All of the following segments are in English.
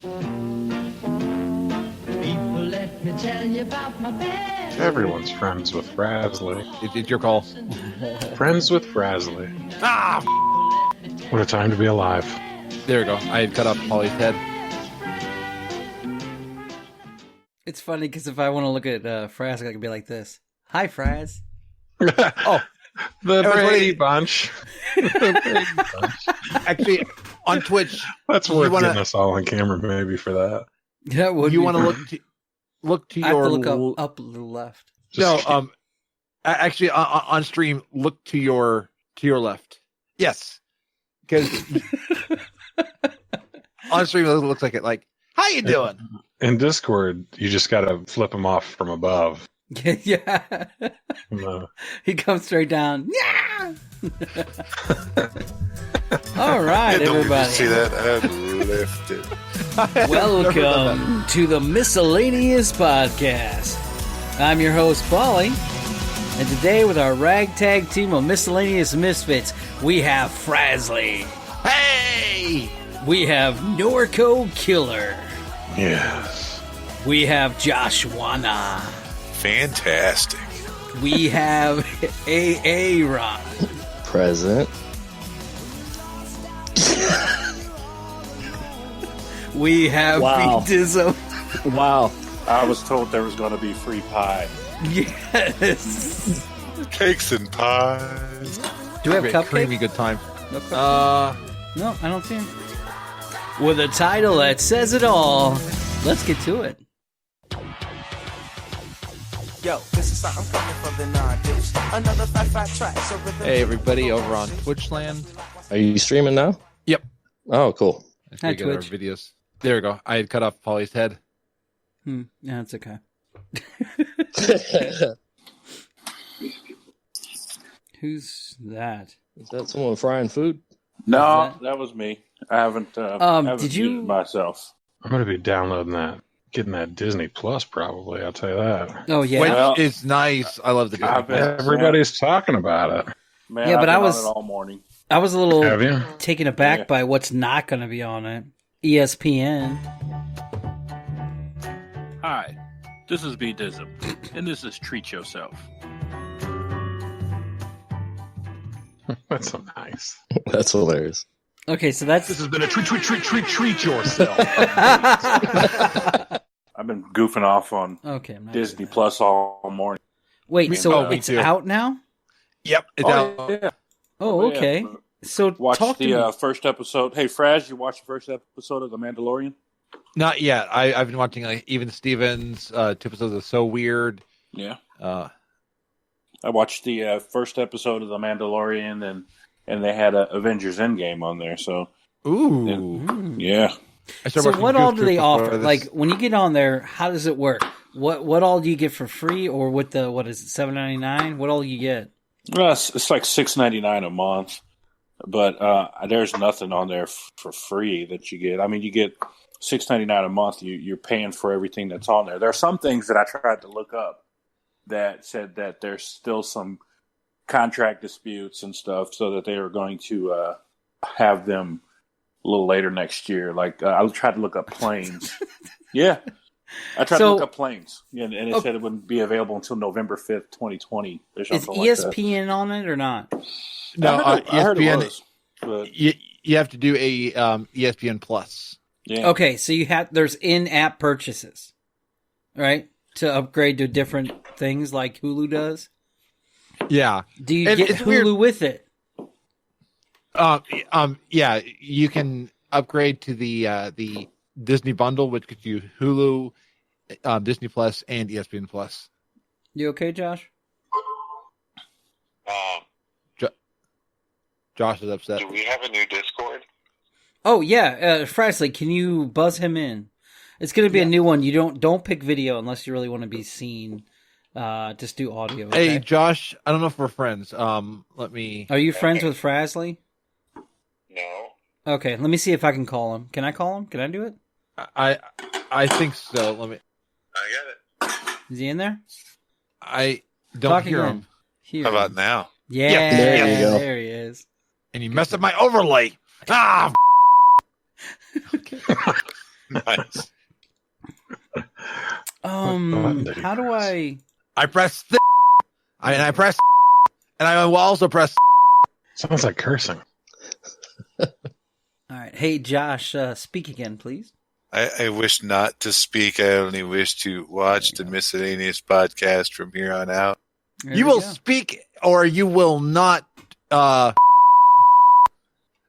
Let me tell you about my band. Everyone's friends with Frasley. It's your call. Friends with Frasley. Ah! What a time to be alive. There we go. I had cut off Polly's head. It's funny because if I want to look at Fraz, I can be like this. Hi, Fraz. Oh, The Everybody- Brady Bunch. The Brady Bunch. actually, on Twitch, That's You worth wanna- getting us all on camera maybe for that. That would you be want to fun. look to I have your to look up a little left. no. Actually, on stream, look to your left. Yes, because on stream it looks like it. Like, how you doing? In Discord, you just got to flip them off from above. Yeah. No. He comes straight down. Yeah. All right, everybody. See that? I left it. Welcome to the Miscellaneous Podcast. I'm your host, Polly, and today with our ragtag team of miscellaneous misfits, we have Frasley. Hey, We have Norco Killer. Yes. We have Joshwana. Fantastic. We have Aaron. Present. We have Wow. Dizzo. Wow. I was told there was going to be free pie. Yes. Cakes and pies. Do we have great, cupcake? creamy good time. No cupcake? No, I don't see him. With a title that says it all, let's get to it. Yo, this is I'm coming from the non-dish. Another fat track. So Hey, everybody over on Twitch land. Are you streaming now? Yep. Oh, cool. Let's Hi, get our Twitch. videos. There we go. I had cut off Polly's head. Yeah, that's okay. Who's that? Is that someone frying food? No, Is that was me. I haven't. Haven't did you- muted myself? I'm going to be downloading that. Getting that Disney Plus probably, I'll tell you that. Oh, yeah. Which Well, is nice. I love the Disney I've been- Plus. Everybody's talking about it. Man, Yeah, I've but been I on was- it all morning. I was a little Have you? taken aback Yeah. by what's not going to be on it. ESPN. Hi, this is B Dism, and this is Treat Yourself. That's so nice. That's hilarious. Okay, so that's... This has been a treat yourself. I've been goofing off on Okay, I'm not Disney doing Plus all morning. that. Wait, Me- so oh, me it's too. out now? Yep, it's out. yeah. Oh, Yeah. okay. So Watch talk to me. the first episode. Hey, Fraz, you watched the first episode of The Mandalorian? Not yet. I've been watching like Even Stevens, 2 episodes of So Weird. Yeah. Uh, I watched the first episode of The Mandalorian, and they had Avengers Endgame on there. So ooh. yeah, I started So watching what Goof all do Troop they before offer? this. Like when you get on there, how does it work? What all do you get for free, or with the what is it, $7.99? What all you get? well, it's like $6.99 a month, but there's nothing on there for free that you get. I mean, you get $6.99 a month. You're paying for everything that's on there. There are some things that I tried to look up that said that there's still some contract disputes and stuff, so that they are going to have them a little later next year. Like I tried to look up planes. Yeah, I tried to So- look up planes, and it said it wouldn't be available until November 5th, 2020. Or Is something like that. ESPN on it or not? no, I heard it ESPN. was, but You have to do a ESPN Plus. yeah. Okay, so there's in-app purchases, right? To upgrade to different things like Hulu does. Yeah. Do you And get it's Hulu weird. with it? Yeah, you can upgrade to the Disney bundle, which gets you Hulu, Disney Plus, and ESPN Plus. You okay, Josh? Josh is upset. Do we have a new Discord? Oh yeah, Frasley, can you buzz him in? It's going to be a new one. You don't pick video unless you really want to be seen. Just do audio. Okay? Hey, Josh, I don't know if we're friends. Let me. Are you friends with Frasley? No. Okay, let me see if I can call him. Can I call him? Can I do it? I think so. Let me. I got it. Is he in there? I don't Talk hear again. him, Hear How him. about now? Yeah, There you go. there he is. and he messed up my overlay. Ah. Nice. How do I? I press I press and I will also press. Sounds like cursing. All right. Hey, Josh, speak again, please. I wish not to speak. I only wish to watch the miscellaneous podcast from here on out. There You we will go. speak or you will not. I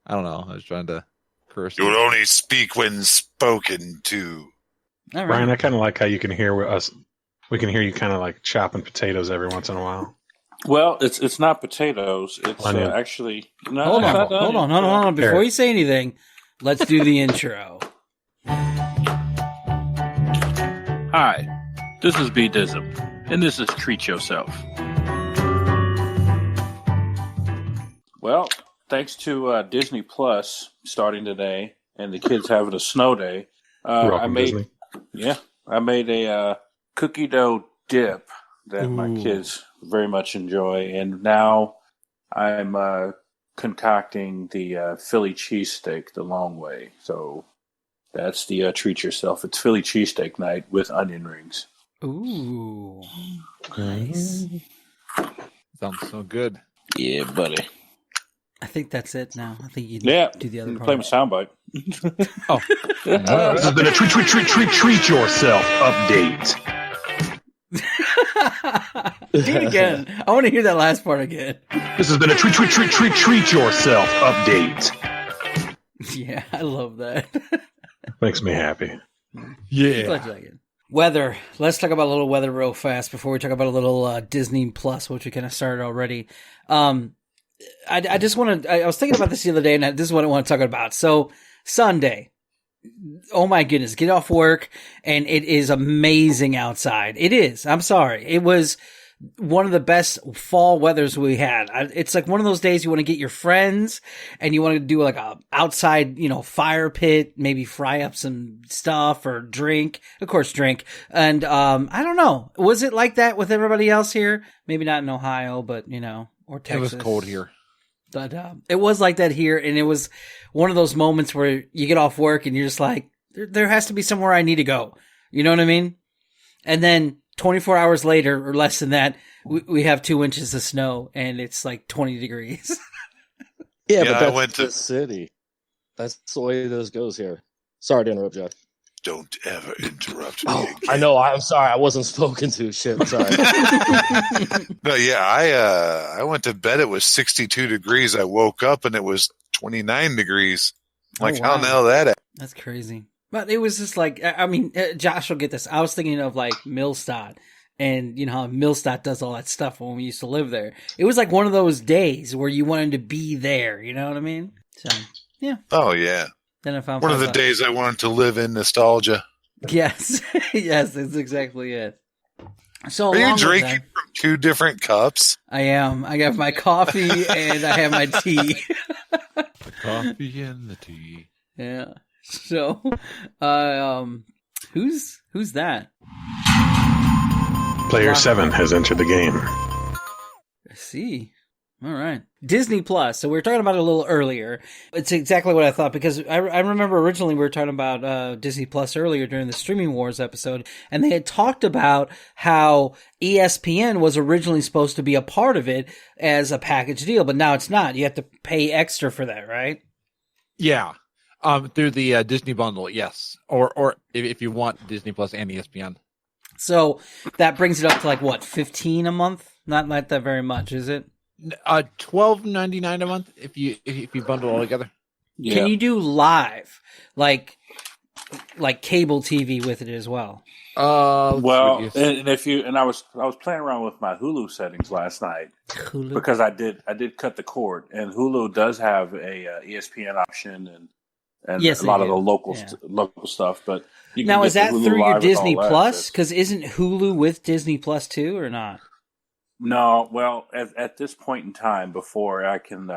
don't know. I was trying to curse. You will only speak when spoken to. All right. Brian, I kind of like how you can hear us. We can hear you kind of like chopping potatoes every once in a while. Well, it's not potatoes. It's Onion. actually no. Hold it's on, not hold onion. on. Before Here. you say anything, let's do the intro. Hi, this is B Dism, and this is Treat Yourself. Well, thanks to Disney Plus starting today, and the kids having a snow day, I Welcome, made Disney. I made a cookie dough dip that my Ooh. kids very much enjoy, and now I'm concocting the Philly cheesesteak the long way. So that's the treat yourself. It's Philly cheesesteak night with onion rings. Ooh, nice. Sounds so good. Yeah, buddy. I think that's it now. I think you Yeah, do the other play my part. soundbite. This has been a treat yourself update. Do it again. I want to hear that last part again. This has been a treat yourself update. Yeah, I love that. Makes me happy. Yeah. Glad you like it. Weather. Let's talk about a little weather real fast before we talk about a little Disney Plus, which we kind of started already. I just want to. I was thinking about this the other day, and this is what I want to talk about. So Sunday. Oh my goodness, get off work and it is amazing outside. It is. I'm sorry. It was one of the best fall weathers we had. It's like one of those days you want to get your friends and you want to do like a outside, fire pit, maybe fry up some stuff or drink, of course, drink. And, I don't know. Was it like that with everybody else here? Maybe not in Ohio, but or Texas. It was cold here. But it was like that here, and it was one of those moments where you get off work and you're just like, there has to be somewhere I need to go. You know what I mean? And then 24 hours later, or less than that, we have 2 inches of snow, and it's like 20 degrees. Yeah, Yeah, but I that's went to- the city. That's the way this goes here. Sorry to interrupt, Jeff. Don't ever interrupt me Oh, again. I know. I'm sorry. I wasn't spoken to. Shit. Sorry. No, yeah, I went to bed. It was 62 degrees. I woke up and it was 29 degrees. Like, Oh, wow. how the hell that? That's crazy. But it was just like, I mean, Josh will get this. I was thinking of like Millstadt, and you know how Millstadt does all that stuff when we used to live there. It was like one of those days where you wanted to be there. You know what I mean? So yeah. Oh yeah, Then I found one of the $5. days I wanted to live in nostalgia. Yes, yes, that's exactly it. So Are you along with drinking that, from 2 different cups? I am. I have my coffee and I have my tea. The coffee and the tea. Yeah. So, who's that? Player 7 has entered the game. I see. All right. Disney Plus. So we were talking about it a little earlier. It's exactly what I thought, because I remember originally we were talking about Disney Plus earlier during the Streaming Wars episode, and they had talked about how ESPN was originally supposed to be a part of it as a package deal, but now it's not. You have to pay extra for that, right? Yeah. Through the Disney bundle, yes. Or if you want Disney Plus and ESPN. So that brings it up to like what, 15 a month? Not like that very much, is it? $12.99 a month if you bundle all together. Yeah. Can you do live, like cable TV with it as well? Well, let's and I was playing around with my Hulu settings last night Hulu? because I did cut the cord, and Hulu does have a ESPN option and Yes, a lot they of the do. local stuff. But you can Now, get is that the Hulu through your Live with Disney all that. Plus? Because isn't Hulu with Disney Plus too, or not? No, well, at this point in time, before I can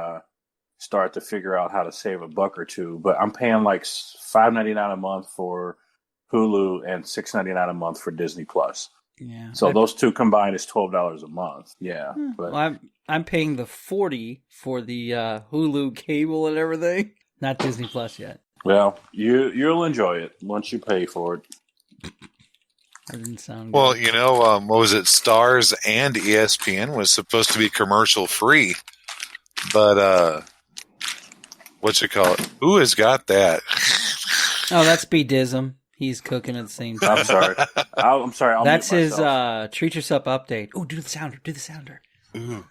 start to figure out how to save a buck or two, but I'm paying like $5.99 a month for Hulu and $6.99 a month for Disney Plus. Yeah. So those two combined is $12 a month. Yeah, but Well, I'm paying the $40 for the Hulu cable and everything. Not Disney Plus yet. Well, you'll enjoy it once you pay for it. That didn't sound Well, good. you know, what was it? Stars and ESPN was supposed to be commercial free, but what you call it? Who has got that? Oh, that's B-Dism. He's cooking at the same time. I'm sorry. I'm sorry. I'll That's mute his myself. treat yourself update. Oh, do the sounder. Do the sounder. Ooh.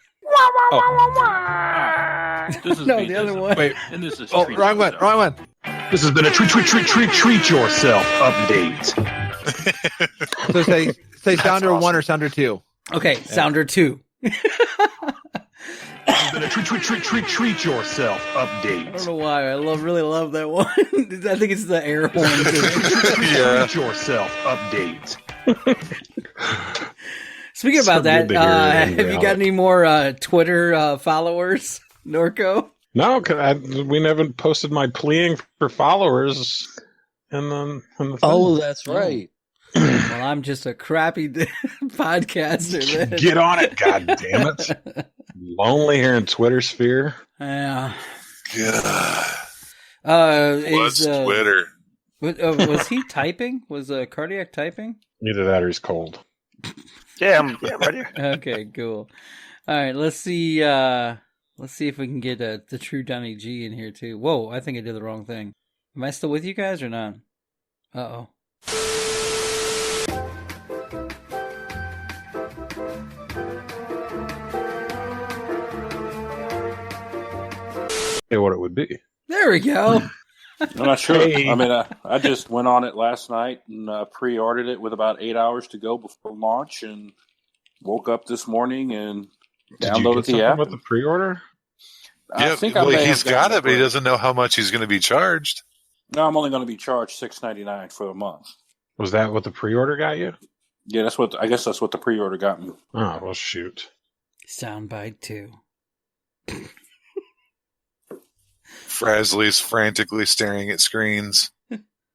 This is No, Pete the other Dizem, one. Wait. and this is Oh, Treat wrong one. Yourself. Wrong one. This has been a treat yourself update. So say sounder awesome. 1 or sounder 2. Okay, sounder 2. This has been a treat yourself update. I don't know why. I really love that one. I think it's the air horn. Yeah. Treat yourself update. Speaking So about that, good to hear it have in you got reality. any more Twitter followers, Norco? No, we never posted my pleading for followers in the thing. Oh, that's right. Well, I'm just a crappy podcaster. Then. Get on it, god damn it. Lonely here in Twitter sphere. Yeah. God. What's Twitter? Was he typing? Was Cardiac typing? Either that or he's cold. Yeah, I'm right here. Okay, cool. All right, let's see. Let's see if we can get the true Donnie G in here too. Whoa, I think I did the wrong thing. Am I still with you guys or not? Uh-oh. Hey, what it would be. There we go. I'm not sure. Hey. I mean, I just went on it last night and pre-ordered it with about 8 hours to go before launch, and woke up this morning and Did you downloaded get the something app. with the pre-order? I Yeah, think I well, may he's have gotten got it, but he for- doesn't know how much he's going to be charged. No, I'm only going to be charged $6.99 for a month. Was that what the pre-order got you? Yeah, I guess that's what the pre-order got me. Oh, well, shoot. Soundbite 2. Frasley's frantically staring at screens.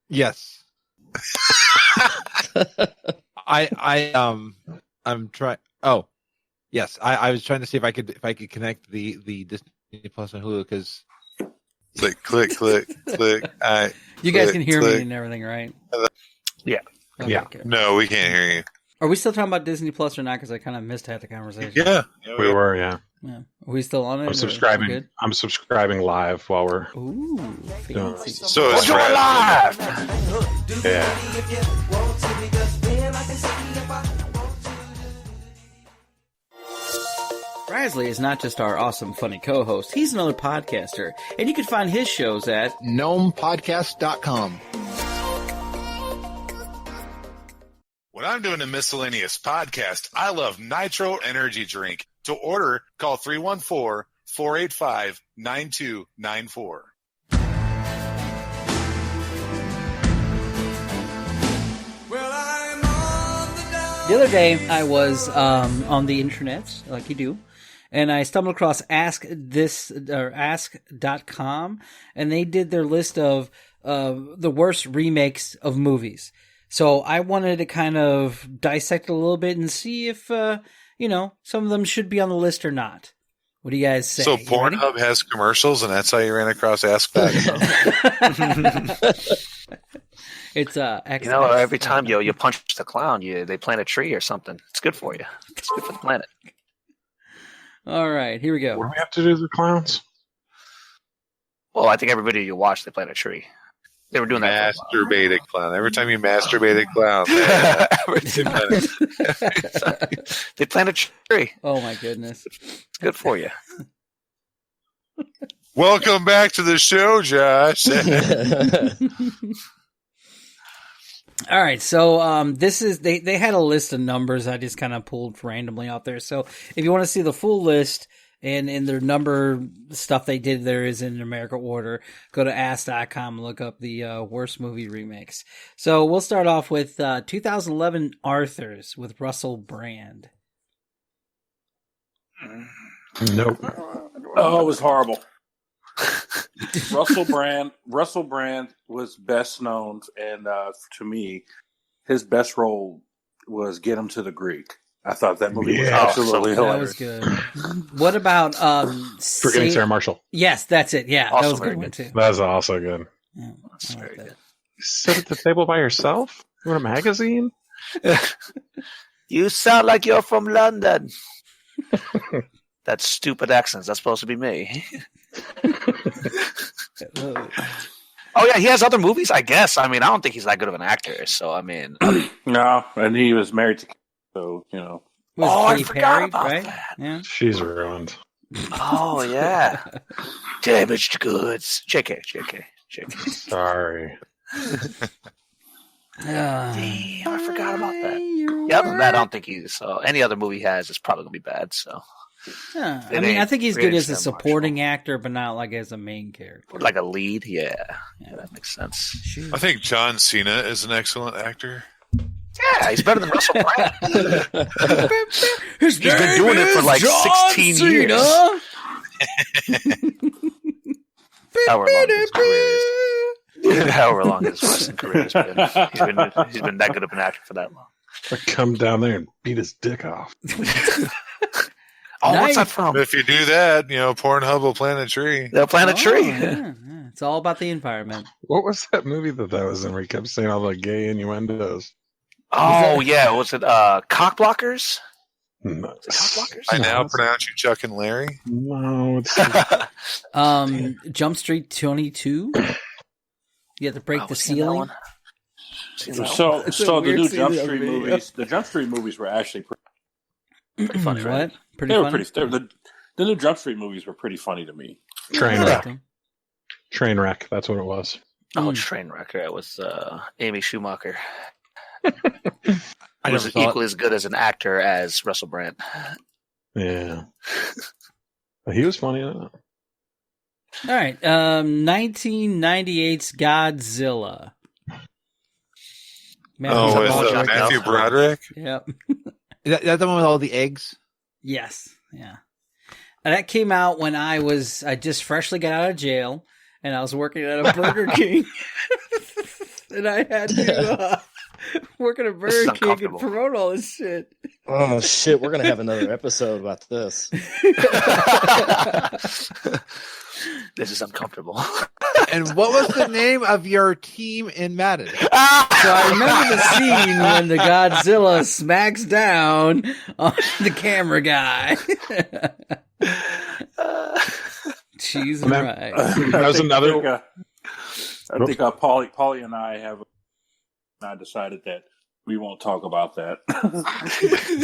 Yes. I'm trying. Oh, yes. I was trying to see if I could connect the Disney Plus and Hulu because Click, click, click, click. You guys Click, can hear click. me and everything, right? Yeah. Okay, Yeah. good. No, we can't hear you. Are we still talking about Disney Plus or not? Because I kind of missed half the conversation. Yeah. We were, yeah. Yeah. Are we still on it? I'm or- subscribing. we're good? I'm subscribing live while we're. Ooh, fancy. So is We're going Fraz. live! Yeah. Frasley is not just our awesome, funny co-host. He's another podcaster, and you can find his shows at gnomepodcast.com. When I'm doing a miscellaneous podcast, I love Nitro Energy Drink. To order, call 314-485-9294. The other day, I was on the internet, like you do, and I stumbled across ask.com, and they did their list of the worst remakes of movies. So I wanted to kind of dissect it a little bit and see if, some of them should be on the list or not. What do you guys say? So You ready? Pornhub has commercials, and that's how you ran across Ask.com. It's X. You know, every time you punch the clown, they plant a tree or something. It's good for you. It's good for the planet. All right, here we go. What do we have to do with the clowns? Well, I think everybody you watch, they plant a tree. They were doing that. Masturbated clown. Every time you masturbated clown. They plant a tree. Oh my goodness. It's good for you. Welcome back to the show, Josh. All right, so this is they had a list of numbers I just kind of pulled randomly out there. So if you want to see the full list and in their number stuff they did there is in numerical order, go to ask.com and look up the worst movie remakes. So we'll start off with 2011 Arthur's with Russell Brand. Nope. Oh, it was horrible. Russell Brand was best known, and to me, his best role was Get Him to the Greek. I thought that movie was Yeah. absolutely That hilarious. was good. What about Forgetting Sarah Marshall. Yes, that's it. Yeah, Also that was a very good one good. too. That's also good. Yeah, That's I like very that. good. You sit at the table by yourself? You want a magazine? You sound like you're from London. That stupid accent. That's supposed to be me. Oh yeah, he has other movies, I guess. I mean, I don't think he's that good of an actor. So I mean, No, and he was married to, so you know. Was I Katy forgot Perry, about right? that. Yeah. She's ruined. Oh yeah, damaged goods. JK. Sorry. Damn, I forgot about that. Yeah, other than that, I don't think he's. So any other movie he has is probably gonna be bad. So Yeah, I It mean, I ain't think he's Great good as a Sam supporting actor, but not like as a main character. like a lead, yeah, that makes sense. Shoot. I think John Cena is an excellent actor. Yeah, he's better than Russell Brand. He's He's been doing it for like 16 years. However long his wrestling career has been. He's been that good of an actor for that long. I come down there and beat his dick off. Oh, Nice. what's that from? If you do that, Pornhub will plant a tree. They'll plant a tree. Yeah. It's all about the environment. What was that movie that was in where he kept saying all the gay innuendos? Oh, yeah. Was it Cock Blockers? No, Blockers? I now pronounce you Chuck and Larry. no it's Jump Street 22. You have to break the ceiling. So It's a the weird new scene Jump in that Street video. movies, the Jump Street movies were actually Pretty funny, right? What? Pretty they were funny. pretty. The new Jump Street movies were pretty funny to me. train I liked wreck. them. Train wreck. That's what it was. Oh, Trainwreck. It was Amy Schumacher. I Was never saw equally as good as an actor as Russell Brand. Yeah, but he was funny. All right. 1998's Godzilla. Oh, with Broderick. Matthew Broderick. Yep. Is that the one with all the eggs? Yes. Yeah. And that came out when I just freshly got out of jail and I was working at a Burger King. And I had to work at a This is Burger King and uncomfortable. promote all this shit. Oh shit, we're gonna have another episode about this. This is uncomfortable. And what was the name of your team in Madden? So I remember the scene when the Godzilla smacks down on the camera guy. She's And then- right. That was another. I think Paulie and I have decided that we won't talk about that.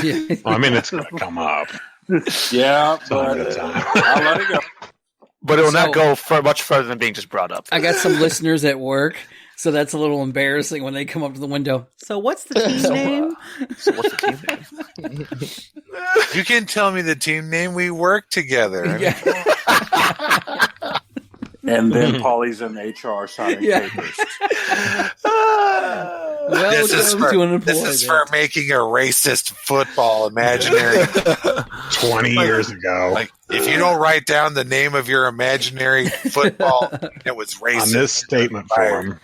Yeah. I mean, it's gonna come up. Yeah, Time but to time. I'll let it go. But it will So- not go much further than being just brought up. I got some listeners at work, so that's a little embarrassing when they come up to the window. So what's the team name? So what's the team name? You can tell me the team name. We work together. I mean, And then Paulie's in HR signing Yeah. papers. Welcome to unemployment. This is for making a racist football imaginary. 20 years ago, Like, if you don't write down the name of your imaginary football, it was racist. on this statement form.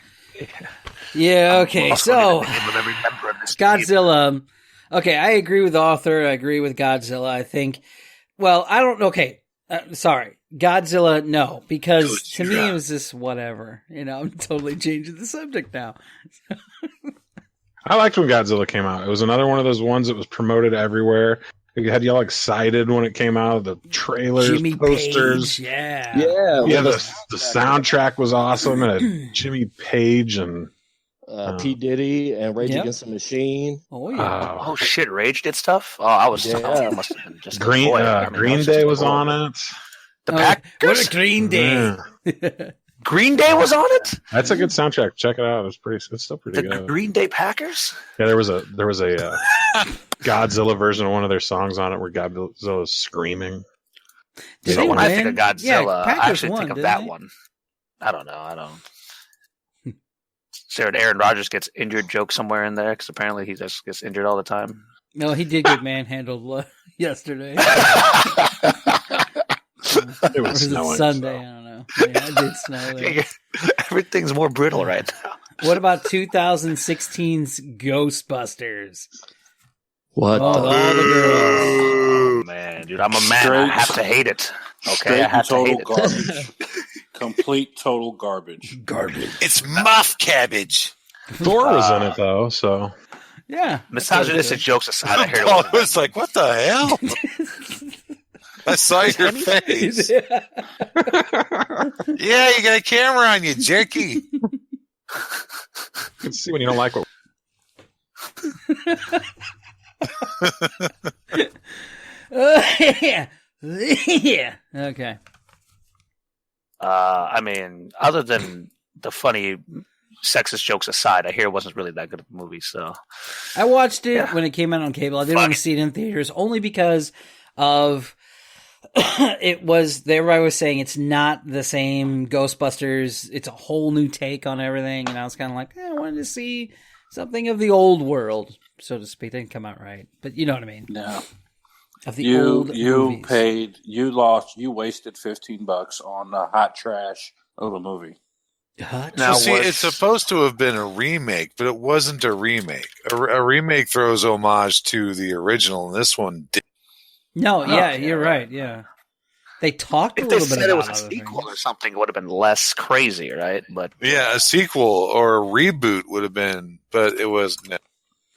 Yeah, okay, so The name of every member of this team. Godzilla. Okay, I agree with the author. I agree with Godzilla. I think, well, I don't know. Okay, sorry. Godzilla, no, because to me it was just whatever. I'm totally changing the subject now. I liked when Godzilla came out. It was another one of those ones that was promoted everywhere. It had y'all excited when it came out. The trailers, Jimmy posters. Page, yeah. Yeah, the soundtrack was awesome. It had Jimmy Page and P. Diddy and Rage Yep. Against the Machine. Oh yeah. Oh shit, Rage did stuff? Oh, I was Yeah. I must have been just a Green boy. I mean, I Green was Day just a was boy. on it. The What Packers? a Green Day. Yeah. Green Day was on it? That's a good soundtrack. Check it out. It's still pretty The good. Green Day Packers? Yeah, there was a Godzilla version of one of their songs on it where Godzilla's screaming. Did So they when I win? think of Godzilla, Yeah, I Packers actually won, think of didn't that they? one. I don't know. Sarah, Aaron Rodgers gets injured joke somewhere in there because apparently he just gets injured all the time. No, he did get manhandled yesterday. It Or was was it snowing. Sunday? so. I don't know. Yeah, it did snow there. Everything's more brittle right now. What about 2016's Ghostbusters? What? Oh, the? all the girls. Oh, man, dude, I'm a man. I have to hate it. Okay, I Straight and have to total hate it. garbage. Complete total garbage. Garbage. It's muff cabbage. Thor was in it though, so Yeah. Misogynistic jokes aside, I heard Paul was like, "What the hell?" I saw your face. Yeah, you got a camera on you, jerky. you can see when you don't like what. Yeah. Yeah. Okay. I mean, other than the funny sexist jokes aside, I hear it wasn't really that good of a movie. So I watched it when it came out on cable. I didn't want to see it in theaters only because of it was. Everybody was saying it's not the same Ghostbusters. It's a whole new take on everything, and I was kind of like, I wanted to see something of the old world, so to speak. It didn't come out right, but you know what I mean. No. Of the old movies. You wasted $15 on hot trash of a movie. Now, it's supposed to have been a remake, but it wasn't a remake. A remake throws homage to the original, and this one did. No, yeah, you're right. Yeah, they talked a if they little bit said it about was a other sequel things. or something, it would have been less crazy, right? But Yeah, a sequel or a reboot would have been, but it wasn't.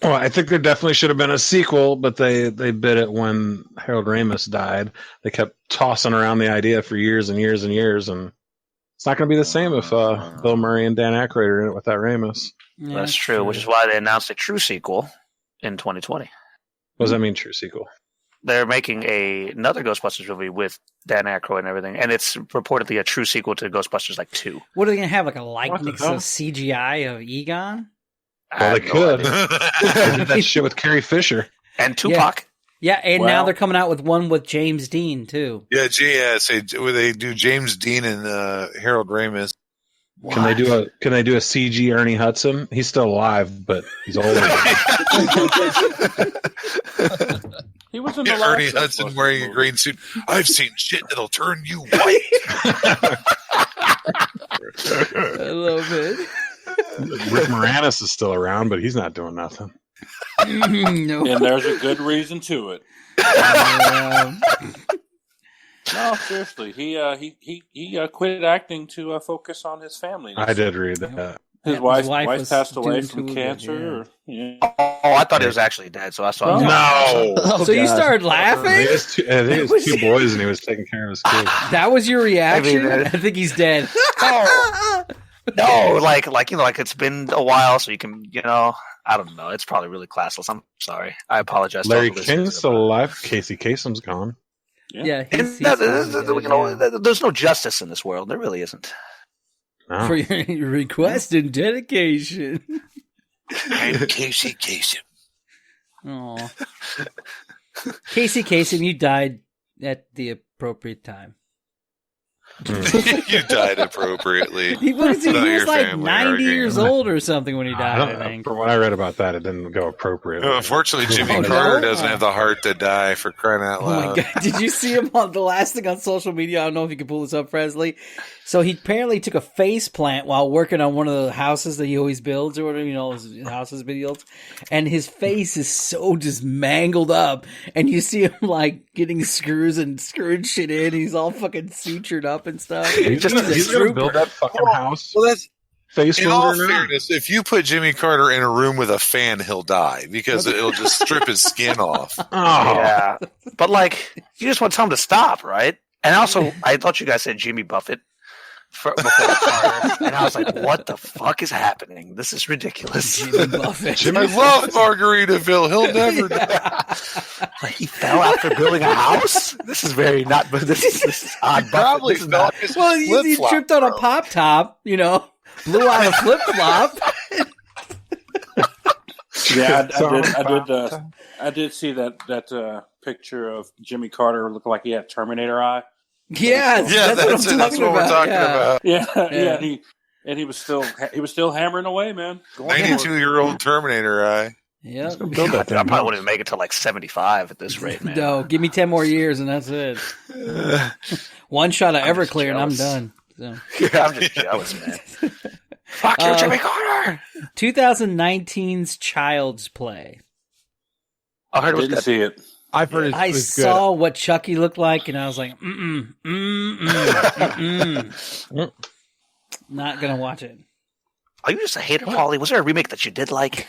Well, I think there definitely should have been a sequel, but they bit it when Harold Ramis died. They kept tossing around the idea for years and years and years, and it's not going to be the same if Bill Murray and Dan Aykroyd are in it without Ramis. Yeah, that's true, which is why they announced a true sequel in 2020. What does that mean, true sequel? They're making another Ghostbusters movie with Dan Aykroyd and everything, and it's reportedly a true sequel to Ghostbusters 2. What are they going to have, like a likeness of CGI of Egon? Well, they could. They did that shit with Carrie Fisher. And Tupac. Yeah, and now they're coming out with one with James Dean, too. Yeah, they do James Dean and Harold Ramis. What? Can they do a CG Ernie Hudson? He's still alive, but he's older. He was in the Ernie Hudson wearing a green suit. I've seen shit that'll turn you white. I love it. Rick Moranis is still around, but he's not doing nothing. No. And there's a good reason to it. No, seriously, he quit acting to focus on his family. I did read that. His wife passed away from cancer. Oh, I thought he was actually dead, so I saw. No. So you started laughing? I think it was two boys, and he was taking care of his kids. That was your reaction? I think he's dead. No, like it's been a while, so you can, I don't know. It's probably really classless. I'm sorry. I apologize. Larry King's still alive. Casey Kasem's gone. Yeah, there's no justice in this world. There really isn't. No. For your request and dedication. And Casey Kasem. Aw. Casey Kasem, you died at the appropriate time. You died appropriately. He was like 90 years old or something when he died, I think. From what I read about that, it didn't go appropriately. Unfortunately, Jimmy Carter doesn't have the heart to die, for crying out loud. Oh my God. Did you see him on the last thing on social media? I don't know if you can pull this up, Presley. So he apparently took a face plant while working on one of the houses that he always builds or whatever, his houses builds. And his face is so just mangled up. And you see him like getting screws and screwing shit in. He's all fucking sutured up and stuff. He's gonna build that fucking house. Well, that's face. In all fairness, if you put Jimmy Carter in a room with a fan, he'll die because it'll just strip his skin off. Oh. Yeah, but you just want to tell him to stop, right? And also, I thought you guys said Jimmy Buffett before Carter, and I was like, "What the fuck is happening? This is ridiculous." Jimmy Buffett. I love Margaritaville. He'll never die. He fell after building a house. This is very not. But this is odd. Probably fell. Well, he tripped on a pop top. Blew out a flip flop. Yeah, I did see that picture of Jimmy Carter looking like he had Terminator eye. Yeah, that's what we're talking about. Yeah. He was still hammering away, man. 92-year-old Terminator eye. Yeah, I probably wouldn't even make it to 75 at this rate, man. No, give me 10 more years and that's it. One shot of Everclear and I'm done. So. Yeah, I'm just jealous, man. Fuck you, Jimmy Carter. 2019's Child's Play. I heard didn't see it. I've heard I it's good. saw what Chucky looked like, and I was like, not gonna watch it. Are you just a hater, Paulie? Was there a remake that you did like?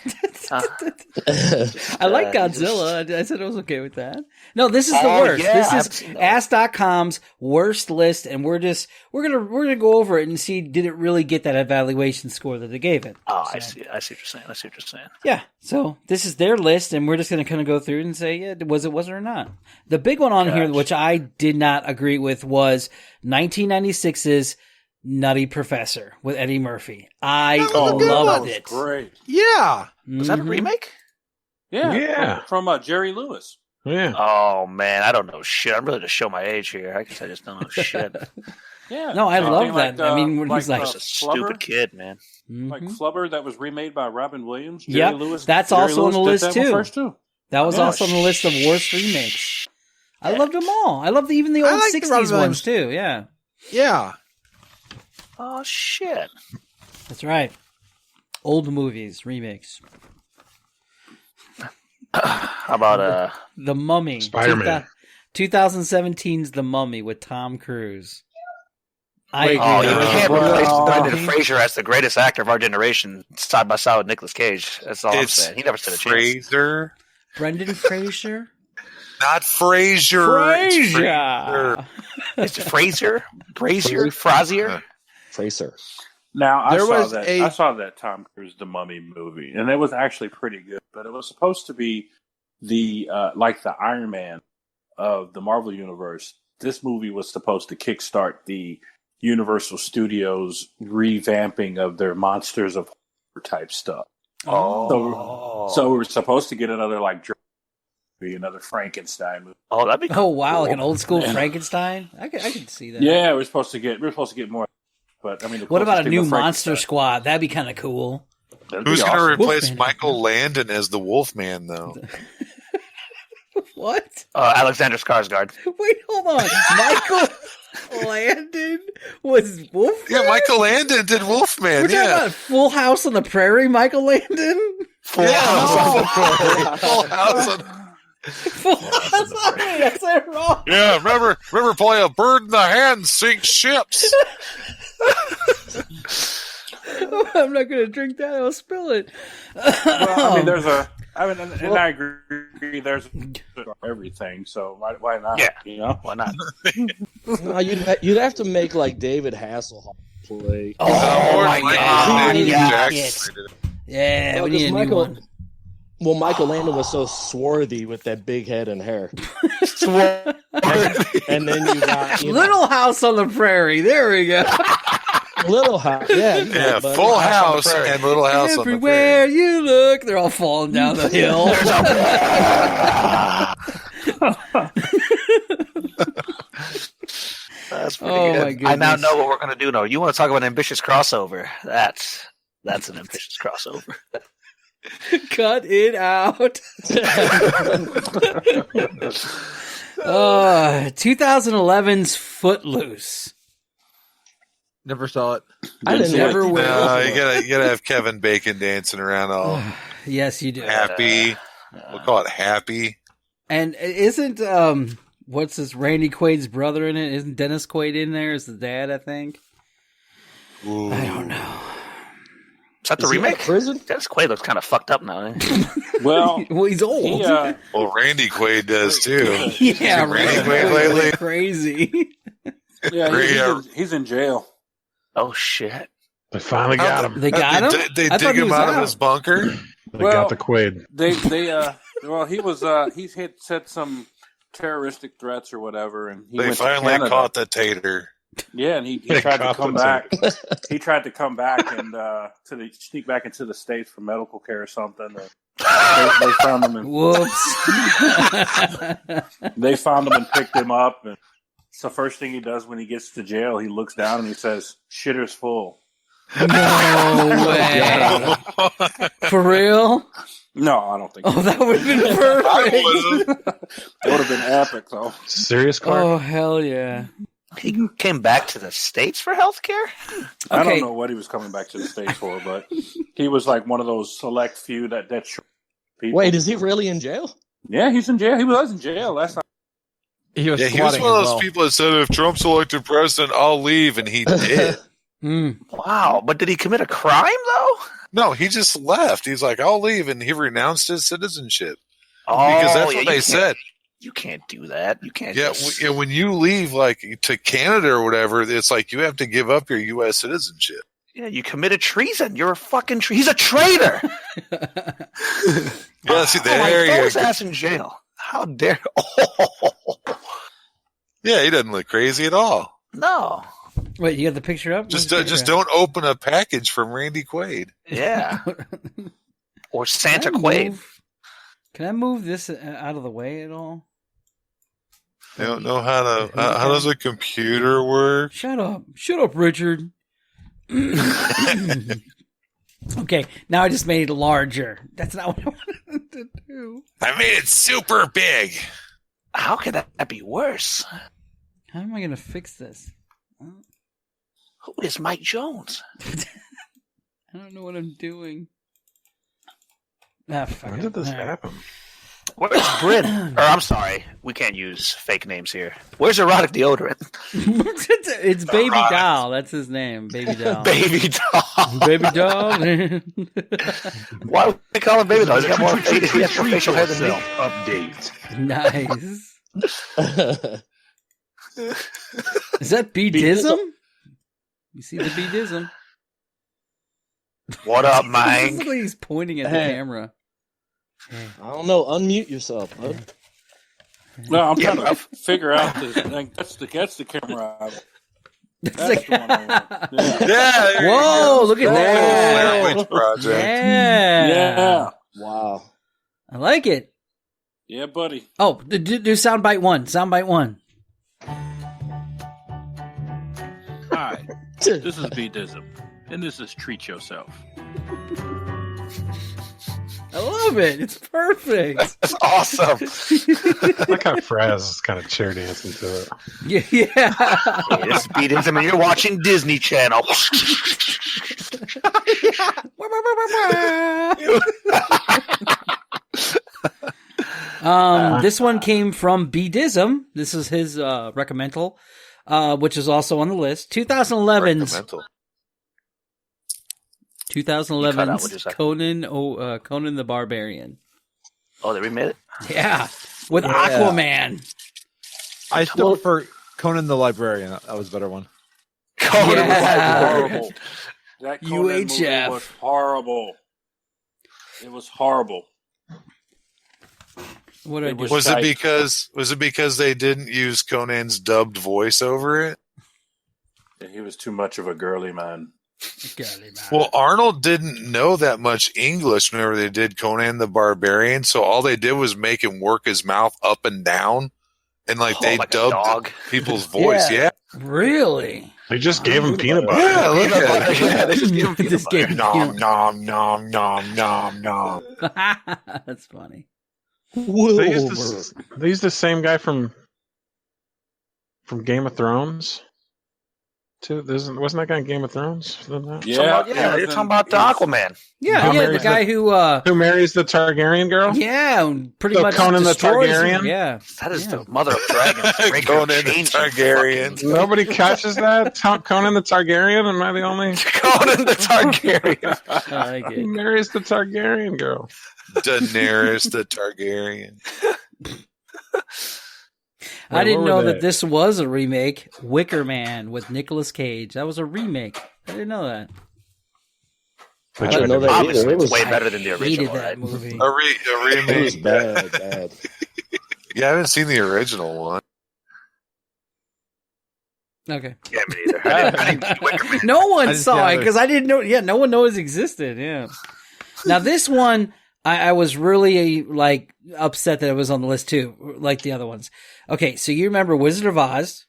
I like Godzilla. I said I was okay with that. No, this is the worst. Yeah, this is Ask.com's worst list, and we're gonna go over it and see did it really get that evaluation score that they gave it. Oh, So, I see what you're saying. yeah. So this is their list, and we're just gonna kind of go through and say, yeah, was it or not. The big one on here, which I did not agree with, was 1996's Nutty Professor with Eddie Murphy. I loved it. Great. Yeah. Was that a remake? Yeah. From Jerry Lewis. Yeah. Oh man, I don't know shit. I'm really to show my age here. I guess I just don't know shit. Yeah. No, I love like, that. I mean, when he's I like was a stupid kid, man. Like Flubber, that was remade by Robin Williams. Yep, Lewis, that's Jerry also Lewis on the list did that one too. first too. That was also on the list of worst remakes. I loved them all. I loved even the old like the 60s Robin ones too. Yeah. Yeah. Oh shit. That's right. Old movies, remakes. How about The Mummy. Spider-Man. 2017's The Mummy with Tom Cruise. Oh, you can't replace Brendan Fraser as the greatest actor of our generation side by side with Nicolas Cage. That's all I'm saying. He never stood a chance. Fraser. Brendan Fraser? Not Fraser. Fraser. Is it Fraser? Brazier? Frazier? Fraser. Now I There saw was that. a- I saw that Tom Cruise The Mummy movie, and it was actually pretty good. But it was supposed to be the like the Iron Man of the Marvel universe. This movie was supposed to kickstart the Universal Studios revamping of their Monsters of Horror type stuff. Oh. So we were supposed to get another like another Frankenstein movie. Oh, that'd be cool. Oh wow, like an old school Frankenstein? I could see that. Yeah, we're supposed to get more. But I mean, the What about a closest thing new to Monster Frankenstein- Squad? That'd be kind of cool. That'd be Who's going to awesome. replace Wolfman. Michael Landon as the Wolfman, though? What? Alexander Skarsgård. Wait, hold on. Michael Landon was Wolfman? Yeah, Michael Landon did Wolfman. We're talking about Full House on the Prairie, Michael Landon? Full Full House on- Full House on the Prairie. I said it wrong. Yeah, remember, play a bird in the hand sinks ships. I'm not going to drink that. I'll spill it. Well, I mean, and I agree. There's everything, so why not? Yeah. You know, Why not? No, you'd have to make like David Hasselhoff play. Oh, my God. Yes. Yeah, we need a new one. Well, Michael Landon was so swarthy with that big head and hair. And then you got Little House on the Prairie. There we go. Little House. Yeah, Yeah, Full House and Little House on the Everywhere you look, they're all falling down the hill. That's pretty Oh, good. my goodness. I now know what we're going to do. No, you want to talk about an ambitious crossover? That's an ambitious crossover. Cut it out. 2011's Footloose. Never saw it. I didn't Never like will. No, you gotta have Kevin Bacon dancing around all Yes, you do. happy. We'll call it happy. And isn't what's this Randy Quaid's brother in it? Isn't Dennis Quaid in there as the dad? I think. Ooh. I don't know. Is that the Is he in remake? prison? Dennis Quaid looks kind of fucked up now. Eh? well, Well, he's old. he, Well, Randy Quaid does too. yeah, Randy Randy Quaid Quaid lately? is crazy. he's in jail. Oh shit! They finally got him. They got him. They I thought dig he him was out of his bunker. They got the Quaid. He was he's said some terroristic threats or whatever, and he They went to finally Canada. caught the tater. Yeah, and he They tried to caught come the back. He tried to come back and sneak back into the States for medical care or something. They found him and Whoops. they found him and picked him up. And it's the first thing he does when he gets to jail. He looks down and he says, "Shitter's full." No way. For real? No, I don't think. Oh, that would have been perfect. It would have been epic, though. Serious, Clark? Oh, hell yeah. He came back to the States for healthcare? I Okay. don't know what he was coming back to the States for, but he was like one of those select few that people. Wait, is he really in jail? Yeah, he's in jail. He was in jail last time. He was Yeah, he was squatting one of as those well. people that said, if Trump's elected president, I'll leave, and he did. Wow, but did he commit a crime though? No, he just left. He's like, I'll leave, and he renounced his citizenship. Oh, Because that's yeah, what they said. You can't do that. You can't. Yeah, just... when you leave, like, to Canada or whatever, it's like you have to give up your U.S. citizenship. Yeah, you committed treason. You're a fucking he's a traitor. Yeah, see, there throw you his go. ass in jail. How dare? Yeah, he doesn't look crazy at all. No. Wait, you got the picture up? Just Where's the picture don't open a package from Randy Quaid. Yeah. Or Santa Can I Quaid. move- Can I move this out of the way at all? I don't know how to. How does a computer work? Shut up, Richard. Okay, now I just made it larger. That's not what I wanted to do. I made it super big. How could that be worse? How am I going to fix this? Who is Mike Jones? I don't know what I'm doing. Ah, fuck When it. did this All right. happen? Where's Bryn? Or I'm sorry, we can't use fake names here. Where's erotic deodorant? It's Baby Right. Doll. That's his name. Baby Doll. Baby doll. Baby Doll. Why would they call him Baby doll? He's got more, he has more facial hair than me. Update. Nice. Is that B-Dism? You see the B-Dism? What up, Looks man? like he's pointing at the Hey. camera. I don't know. Unmute yourself, bud. No, I'm trying to figure out that's the camera. That's the one I want. Yeah. Yeah. there you Whoa, go. look at Blair that. Witch Project. Yeah. Yeah. Wow. I like it. Yeah, buddy. Oh, do soundbite one. Soundbite one. Hi, this is B-Dism, and this is Treat Yourself. I love it. It's perfect. That's awesome. I like how Fraz is kind of chair dancing to it. Yeah. This beat him, and you're watching Disney Channel. This one came from B-Dism. This is his recommendal, which is also on the list. 2011's Recommendal. You cut out what you 2011's said. Conan the Barbarian. Oh, they remade it? Yeah, with Aquaman. I still prefer Conan the Librarian. That was a better one. Conan Yeah. was Horrible. That Conan movie UHF. was horrible. It was horrible. What did I It do? was- Was it because they didn't use Conan's dubbed voice over it? Yeah, he was too much of a girly man. Golly, man. Well, Arnold didn't know that much English whenever they did Conan the Barbarian, so all they did was make him work his mouth up and down, and like they like a dubbed dog. people's voice. Yeah. Yeah, Really? They just gave him peanut butter. yeah. Look at it. Yeah, they just give him peanut Just butter. gave him Nom nom nom nom nom nom. That's funny. They used the same guy from Game of Thrones. Too. Wasn't that guy in Game of Thrones? Yeah, Yeah, you're talking about the Aquaman. Yeah, Tom yeah, the Mary's guy who, Who marries the Targaryen girl? yeah, pretty So much Conan the destroys him. Targaryen? Yeah. That is Yeah. the mother of dragons. Regular Conan the change Targaryen. fucking- Nobody catches that. Conan the Targaryen. Am I the only? Conan the Targaryen. I like He it. marries the Targaryen girl. Daenerys the Targaryen. I didn't where know were that they? this was a remake. Wicker Man with Nicolas Cage. That was a remake. I didn't know that. They I tried didn't know to- that Obviously, either. It it's was, way better than the Hated original, that right? movie. A it was remake. bad. Yeah, I haven't seen the original one. Okay. Yeah, me neither. I didn't see Wicker Man. No one I just saw it gathered. because I didn't know. Yeah, no one knows it existed. Yeah. Now this one, I was really like upset that it was on the list too, like the other ones. Okay, so you remember Wizard of Oz?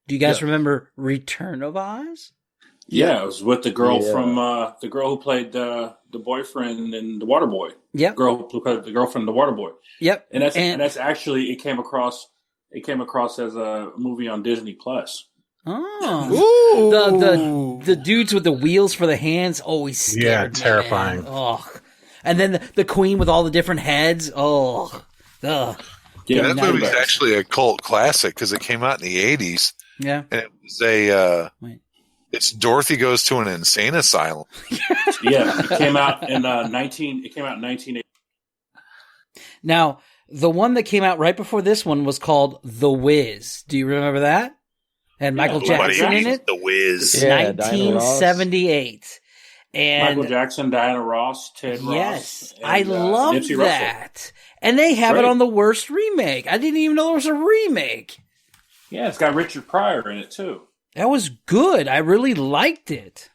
Do you guys remember Return of Oz? Yeah, it was with the girl Yeah. from the girl who played the boyfriend in The Waterboy. Yep. Girl who played the girlfriend in The Waterboy. Yep. And that's actually it came across as a movie on Disney Plus. Oh, the dudes with the wheels for the hands always scared me, terrifying. man. Oh, and then the queen with all the different heads. Oh, Ugh. Yeah, that Nightmares. movie's actually a cult classic because it came out in the 80s. Yeah. And it was a. Wait. It's Dorothy Goes to an Insane Asylum. Yeah, it came out in 1980. Now, the one that came out right before this one was called The Wiz. Do you remember that? Had Michael Jackson in it? The Wiz. Yeah, Diana Ross. 1978. And Michael Jackson, Diana Ross, Ted Ross. yes, and, I love Nipsey that. Russell. And they have it Great. on the worst remake. I didn't even know there was a remake. Yeah, it's got Richard Pryor in it too. That was good. I really liked it.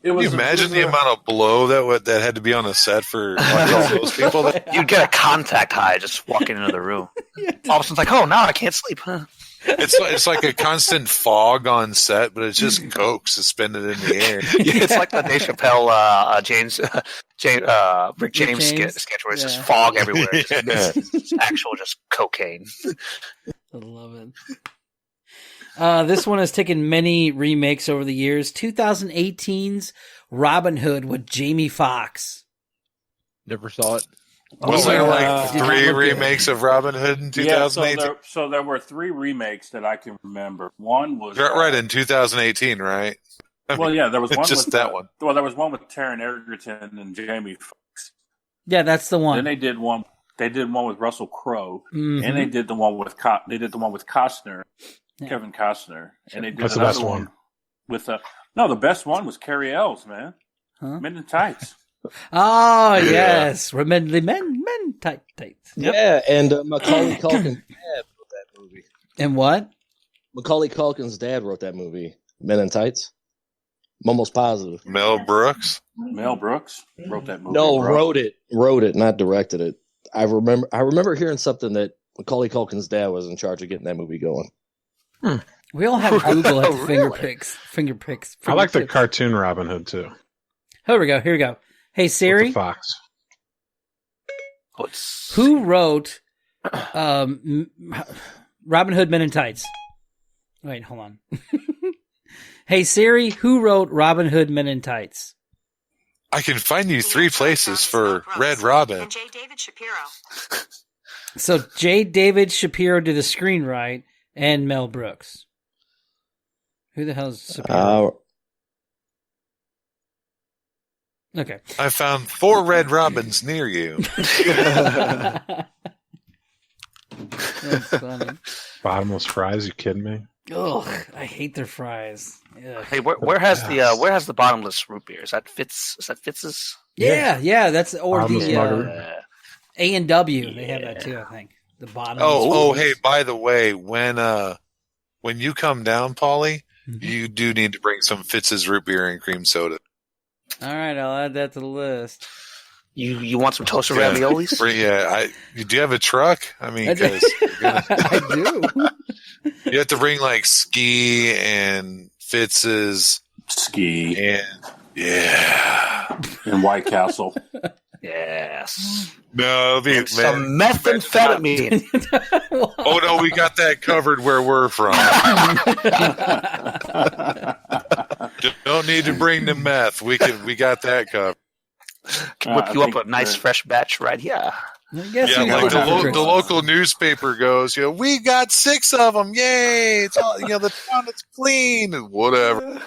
It Can was you imagine the amount of blow that had to be on a set for like, all those people? You'd get a contact high just walking into the room. All of a sudden, it's like, oh, now I can't sleep. It's like a constant fog on set, but it's just coke suspended in the air. It's like the Dave Chappelle, Rick James sketch where it's just fog everywhere. It's actual just cocaine. I love it. This one has taken many remakes over the years. 2018's Robin Hood with Jamie Foxx. Never saw it. Was there like Did not 3 look good. remakes of Robin Hood in 2018? Yeah, so there were 3 remakes that I can remember. One was Right in 2018, right? Well, yeah, there was one just with that one. Well, there was one with Taron Egerton and Jamie Foxx. Yeah, that's the one. Then they did one. They did one with Russell Crowe, Mhm. and they did the one with Costner, Yeah. Kevin Costner, and they did That's the another best one one. with no. The best one was Carrie Ells, man. Huh? Men in Tights. Oh, yes. Remember the men tight. Yep. Yeah, and Macaulay Culkin's dad wrote that movie. And what? Macaulay Culkin's dad wrote that movie, Men in Tights. I'm almost positive. Mel Brooks. Mel Brooks wrote that movie. No, bro. wrote it, not directed it. I remember hearing something that Macaulay Culkin's dad was in charge of getting that movie going. We all have Google at the Really? fingerpicks. I like the cartoon Robin Hood too. Here we go. Hey, With Siri, the fox. who wrote Robin Hood Men in Tights? Wait, hold on. Hey, Siri, who wrote Robin Hood Men in Tights? I can find you 3 places for Red Robin. And J. David Shapiro. So J. David Shapiro did the screenwrite and Mel Brooks. Who the hell is Shapiro? Okay. I found 4 Red Robins near you. That's funny. Bottomless fries, you kidding me? Ugh, I hate their fries. Ugh. Hey, where has the bottomless root beer? Is that Fitz's? Yeah, that's or Bottomless the Margarita. A&W. They have that too, I think. The bottom. Hey, by the way, when you come down, Paulie, you do need to bring some Fitz's root beer and cream soda. All right, I'll add that to the list. You want some toasted raviolis? Do you have a truck? I mean, 'cause I do. you have to bring like Ski and Fitz's Ski and White Castle. Yes. No, some methamphetamine. Oh no, we got that covered where we're from. Don't need to bring the meth. We got that covered. Can whip you up a nice fresh batch right here. Like the local newspaper goes, we got 6 of them. Yay! It's all the town is clean and whatever.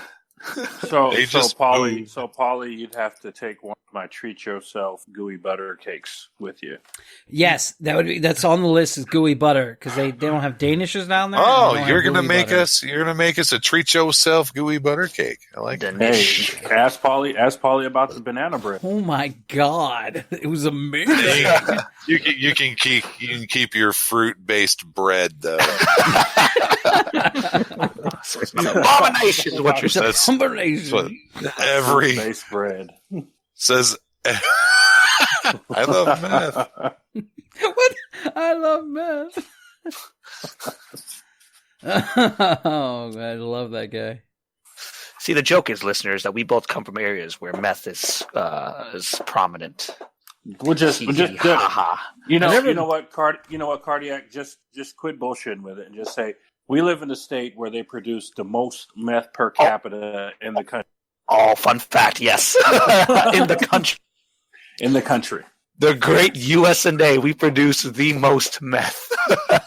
So Paulie, you'd have to take one of my treat yourself gooey butter cakes with you. Yes, that's on the list is gooey butter because they don't have Danishes down there. Oh, you're gonna make us a treat yourself gooey butter cake. I like it. Hey, ask Paulie about the banana bread. Oh my god, it was amazing. You can keep your fruit based bread though. It's an abomination is what you're saying. Combination. Every base bread says. I love meth. What? I love meth. Oh, I love that guy. See, the joke is, listeners, that we both come from areas where meth is prominent. We'll just ha. You know what, Cardiac, just quit bullshitting with it and just say we live in a state where they produce the most meth per capita in the country. Oh, fun fact, yes. In the country. In the country. The great USA. We produce the most meth.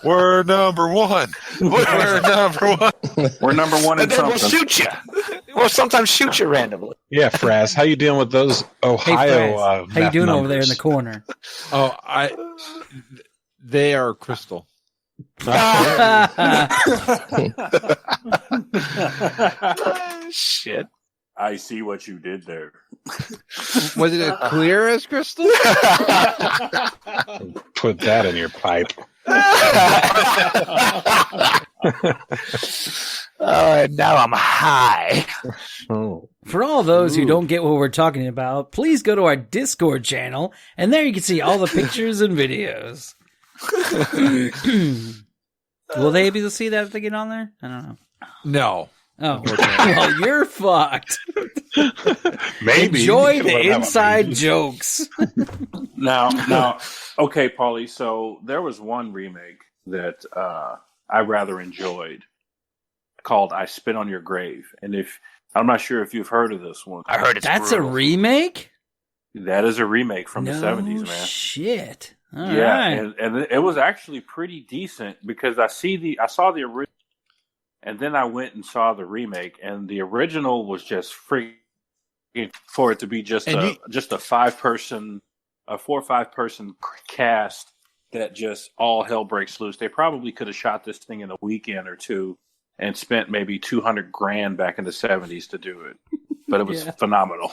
We're number one. We're number one. We're number one in And then we'll something. shoot you. We'll sometimes shoot you randomly. Yeah, Fraz, how you dealing with those Hey, Ohio? Fraz, how you doing over there in the numbers? corner? Oh, they are crystal. Shit. I see what you did there. Was it as clear as crystal? Put that in your pipe. And now I'm high. Oh. For all those who don't get what we're talking about, please go to our Discord channel, and there you can see all the pictures and videos. Will they be able to see that if they get on there? I don't know. No. Oh, well, you're fucked. Maybe. Enjoy Let the 'em have a inside maybe. jokes. Now, okay, Paulie. So there was one remake that I rather enjoyed called "I Spit on Your Grave," and if I'm not sure if you've heard of this one. I heard it's That's brutal. a remake? That is a remake from the 70s, man. Shit. All Yeah, right. and it was actually pretty decent because I saw the original, and then I went and saw the remake, and the original was just freaking for it to be just And a 4 or 5 person cast that just all hell breaks loose. They probably could have shot this thing in a weekend or two and spent maybe $200,000 back in the 70s to do it, but it was Yeah. phenomenal.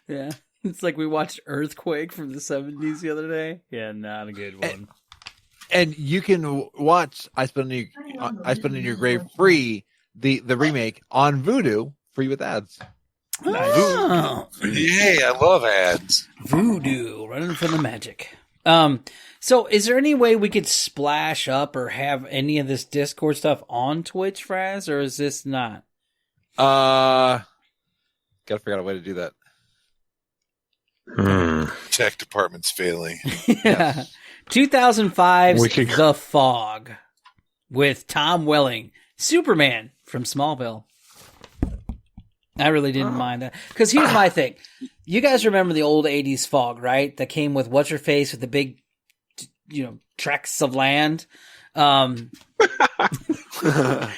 Yeah. It's like we watched Earthquake from the 70s the other day. Yeah, not a good one. And you can watch I Spit in Your Grave free, the remake on Vudu, free with ads. Oh. Yay, I love ads. Voodoo, running from the magic. So is there any way we could splash up or have any of this Discord stuff on Twitch, Fraz, or is this not? Gotta figure out a way to do that. Tech department's failing. Yeah. 2005's We could- The Fog with Tom Welling, Superman from Smallville. I really didn't mind that. Because here's my thing. You guys remember the old 80s Fog, right? That came with What's-Her-Face with the big, tracts of land.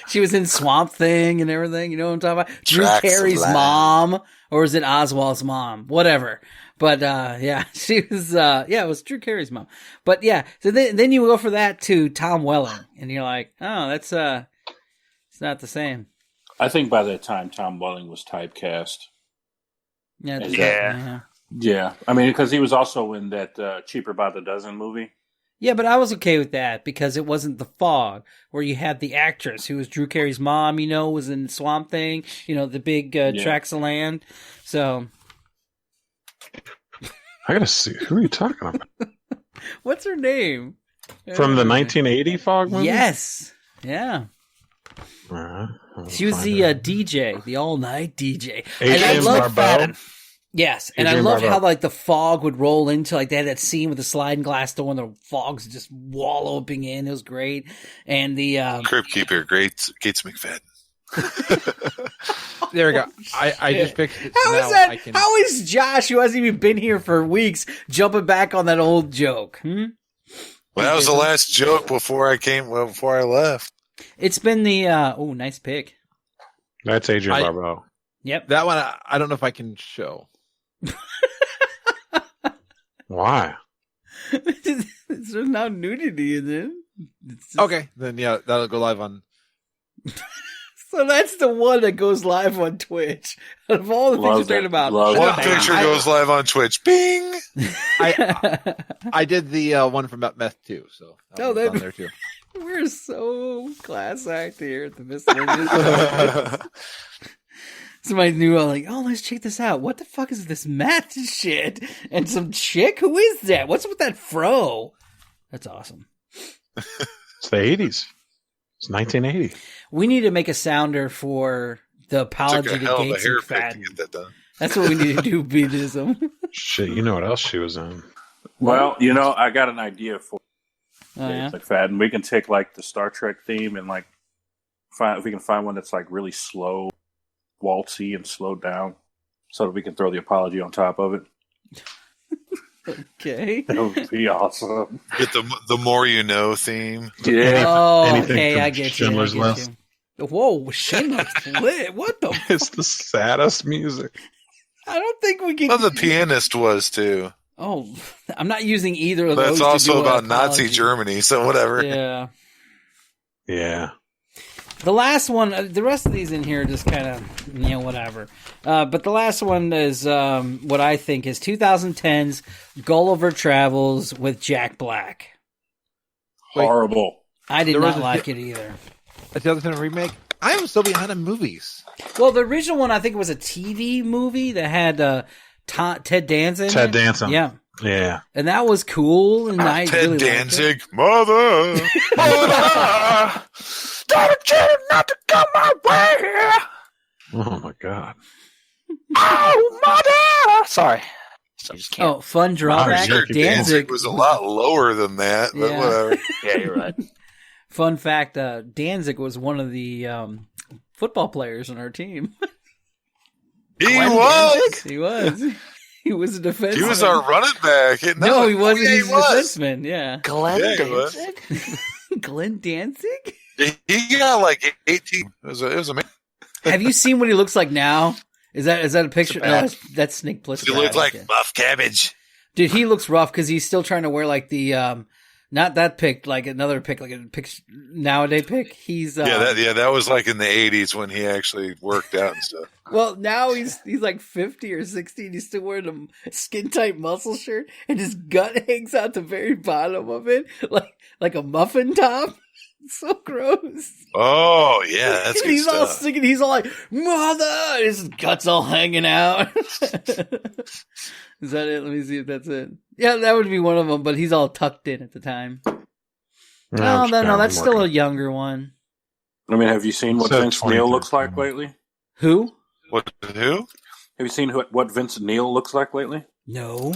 She was in Swamp Thing and everything. You know what I'm talking about? Drew Tracts of Carey's land. mom. Or is it Oswald's mom? Whatever. But, yeah, she was, it was Drew Carey's mom. But yeah, so then you go for that to Tom Welling. And you're like, oh, that's, it's not the same. I think by that time, Tom Welling was typecast. Yeah. Yeah. I mean, because he was also in that Cheaper by the Dozen movie. Yeah, but I was okay with that because it wasn't The Fog, where you had the actress who was Drew Carey's mom, was in Swamp Thing, the big tracts of land. So. I gotta see. Who are you talking about? What's her name? From the 1980 Fog movie? Yes. Yeah. She was the DJ, the all-night DJ. Adrienne Barbeau. Yes, and Adrienne I love Barbeau. how the fog would roll into they had that scene with the sliding glass door and the fog's just walloping in. It was great, and the Crypt Keeper, Gates McFadden. There we go. I just fixed it. How is Now that? I can- How is Josh, who hasn't even been here for weeks, jumping back on that old joke? Well, that was the last joke before I left. It's been the nice pick. That's Adrienne Barbeau. Yep, that one I don't know if I can show. Why? There's no nudity in it. Okay, then yeah, that'll go live on. So that's the one that goes live on Twitch. Out of all the things you're talking about, One picture goes live on Twitch. Bing! I did the one from Meth too, so Oh, on there too. We're so class act here at the Miscellaneous. Somebody knew, let's check this out. What the fuck is this meth shit? And some chick? Who is that? What's with that fro? That's awesome. It's the 80s. It's 1980. We need to make a sounder for the apology Took a to hell of a Gates haircut to McFadden. get that done. That's what we need to do, Beatism. Shit, you know what else she was in? Well, I got an idea for yeah? McFadden. We can take the Star Trek theme and if we can find one that's really slow, waltzy, and slowed down, so that we can throw the apology on top of it. Okay. That would be awesome. Get the more you know theme. Yeah. Oh, Anything okay. from I get you. I Schindler's get List. you. Whoa, Schindler's List. What the? It's the saddest music. I don't think we can. Well, the pianist was too. Oh, I'm not using either of But those. it's to also do an about Nazi apology. Germany, so whatever. Yeah. Yeah. The last one, the rest of these in here are just kind of, whatever. But the last one is what I think is 2010's Gulliver Travels with Jack Black. Horrible. I did There was not a- like it either. A 2010 remake. I am so behind on movies. Well, the original one, I think, was a TV movie that had Ted Danson. Ted in it. Danson. Yeah. Yeah. And that was cool. And I Ted really Danzig, mother. Mother, don't you not to come my way. Oh my God. Oh, mother. Sorry. So I just can't. Oh, fun drawback. sure. Danzig Danzig was a lot lower than that, but Yeah. whatever. Yeah, you're right. Fun fact: Danzig was one of the football players on our team. He Glenn was. He was. He was a defenseman. He was our running back. No, he wasn't. Yeah, He's a defenseman. Yeah. Glenn Yeah, he was. Danzig? Glenn Danzig. He got like 18. It was amazing. Have you seen what he looks like now? Is that a picture? No, bad. that's Nick Plissken. He looked like Okay. buff cabbage. Dude, he looks rough because he's still trying to wear like the not that pick, like another pick, like a pick nowadays pick. He's That was like in the 80s when he actually worked out and stuff. well, now he's like 50 or 60 and he's still wearing a skin tight muscle shirt and his gut hangs out the very bottom of it like a muffin top. It's so gross. Oh yeah, that's And good he's all stuff. singing, he's all like, "Mother!" His guts all hanging out. Is that it? Let me see if that's it. Yeah, that would be one of them, but he's all tucked in at the time. No, that's still a younger one. I mean, have you seen what Said Vince Neil 23. looks like lately? Who? What? Who? Have you seen what Vince Neil looks like lately? No.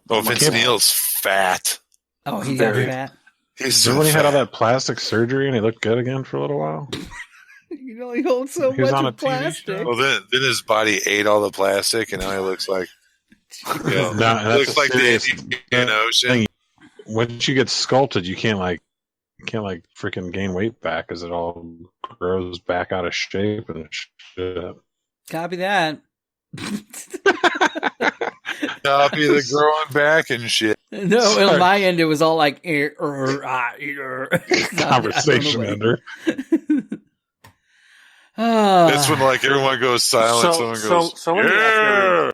Oh, Vince God. Neil's fat. Oh, he got Very. fat. He's Remember so when he had all fat. that plastic surgery and he looked good again for a little while? You know, he holds so He was much on of a TV plastic. show. Well, then his body ate all the plastic, and now he looks like. No, He that's looks a like the serious Indian Ocean. thing. Once you get sculpted, you can't freaking gain weight back because it all grows back out of shape and shit. Copy that. Copy the growing back and shit. No, Sorry. on my end, it was all like Conversation ender. That's when like everyone goes silent. Someone goes, so let me ask yeah.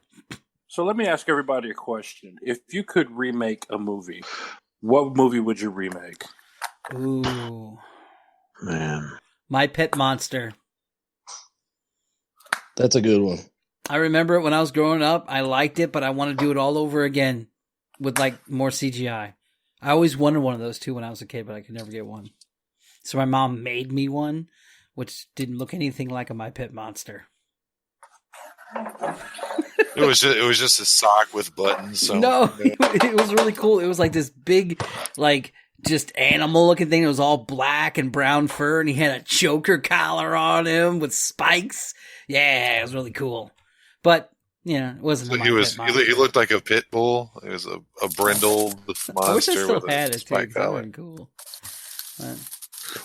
So let me ask everybody a question. If you could remake a movie, what movie would you remake? Ooh, Man. My Pet Monster. That's a good one. I remember it when I was growing up. I liked it, but I want to do it all over again with like more CGI. I always wanted one of those too when I was a kid, but I could never get one. So my mom made me one, which didn't look anything like a My Pet Monster. It was just a sock with buttons. So No, it was really cool. It was like this big, like just animal looking thing. It was all black and brown fur, and he had a choker collar on him with spikes. Yeah, it was really cool. But it wasn't. So a My he Pet was. Monster. He looked like a pit bull. It was a brindled monster. I wish I still with had a it too. spike 'Cause that collar. would be cool. But-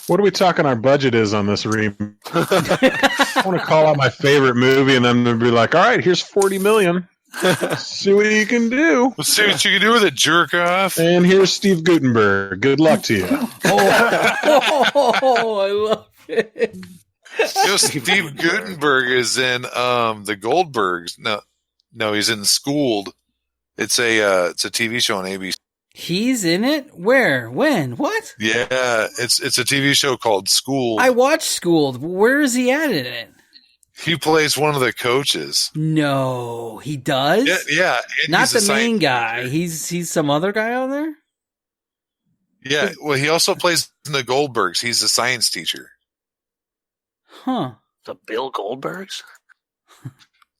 What are we talking our budget is on this I want to call out my favorite movie and then they'll be like, all right, here's 40 million. See what you can do. Let's see what you can do with it, jerk off. And here's Steve Gutenberg. Good luck to you. Oh, I love it. Steve Gutenberg is in the Goldbergs. No, he's in Schooled. It's a TV show on ABC. He's in it? Where? When? What? Yeah, it's a TV show called Schooled. I watched Schooled. Where is he at in it? He plays one of the coaches. No, he does? Yeah. And Not he's the a main science guy. teacher. He's some other guy on there? Yeah, well, he also plays in the Goldbergs. He's a science teacher. Huh. The Bill Goldbergs?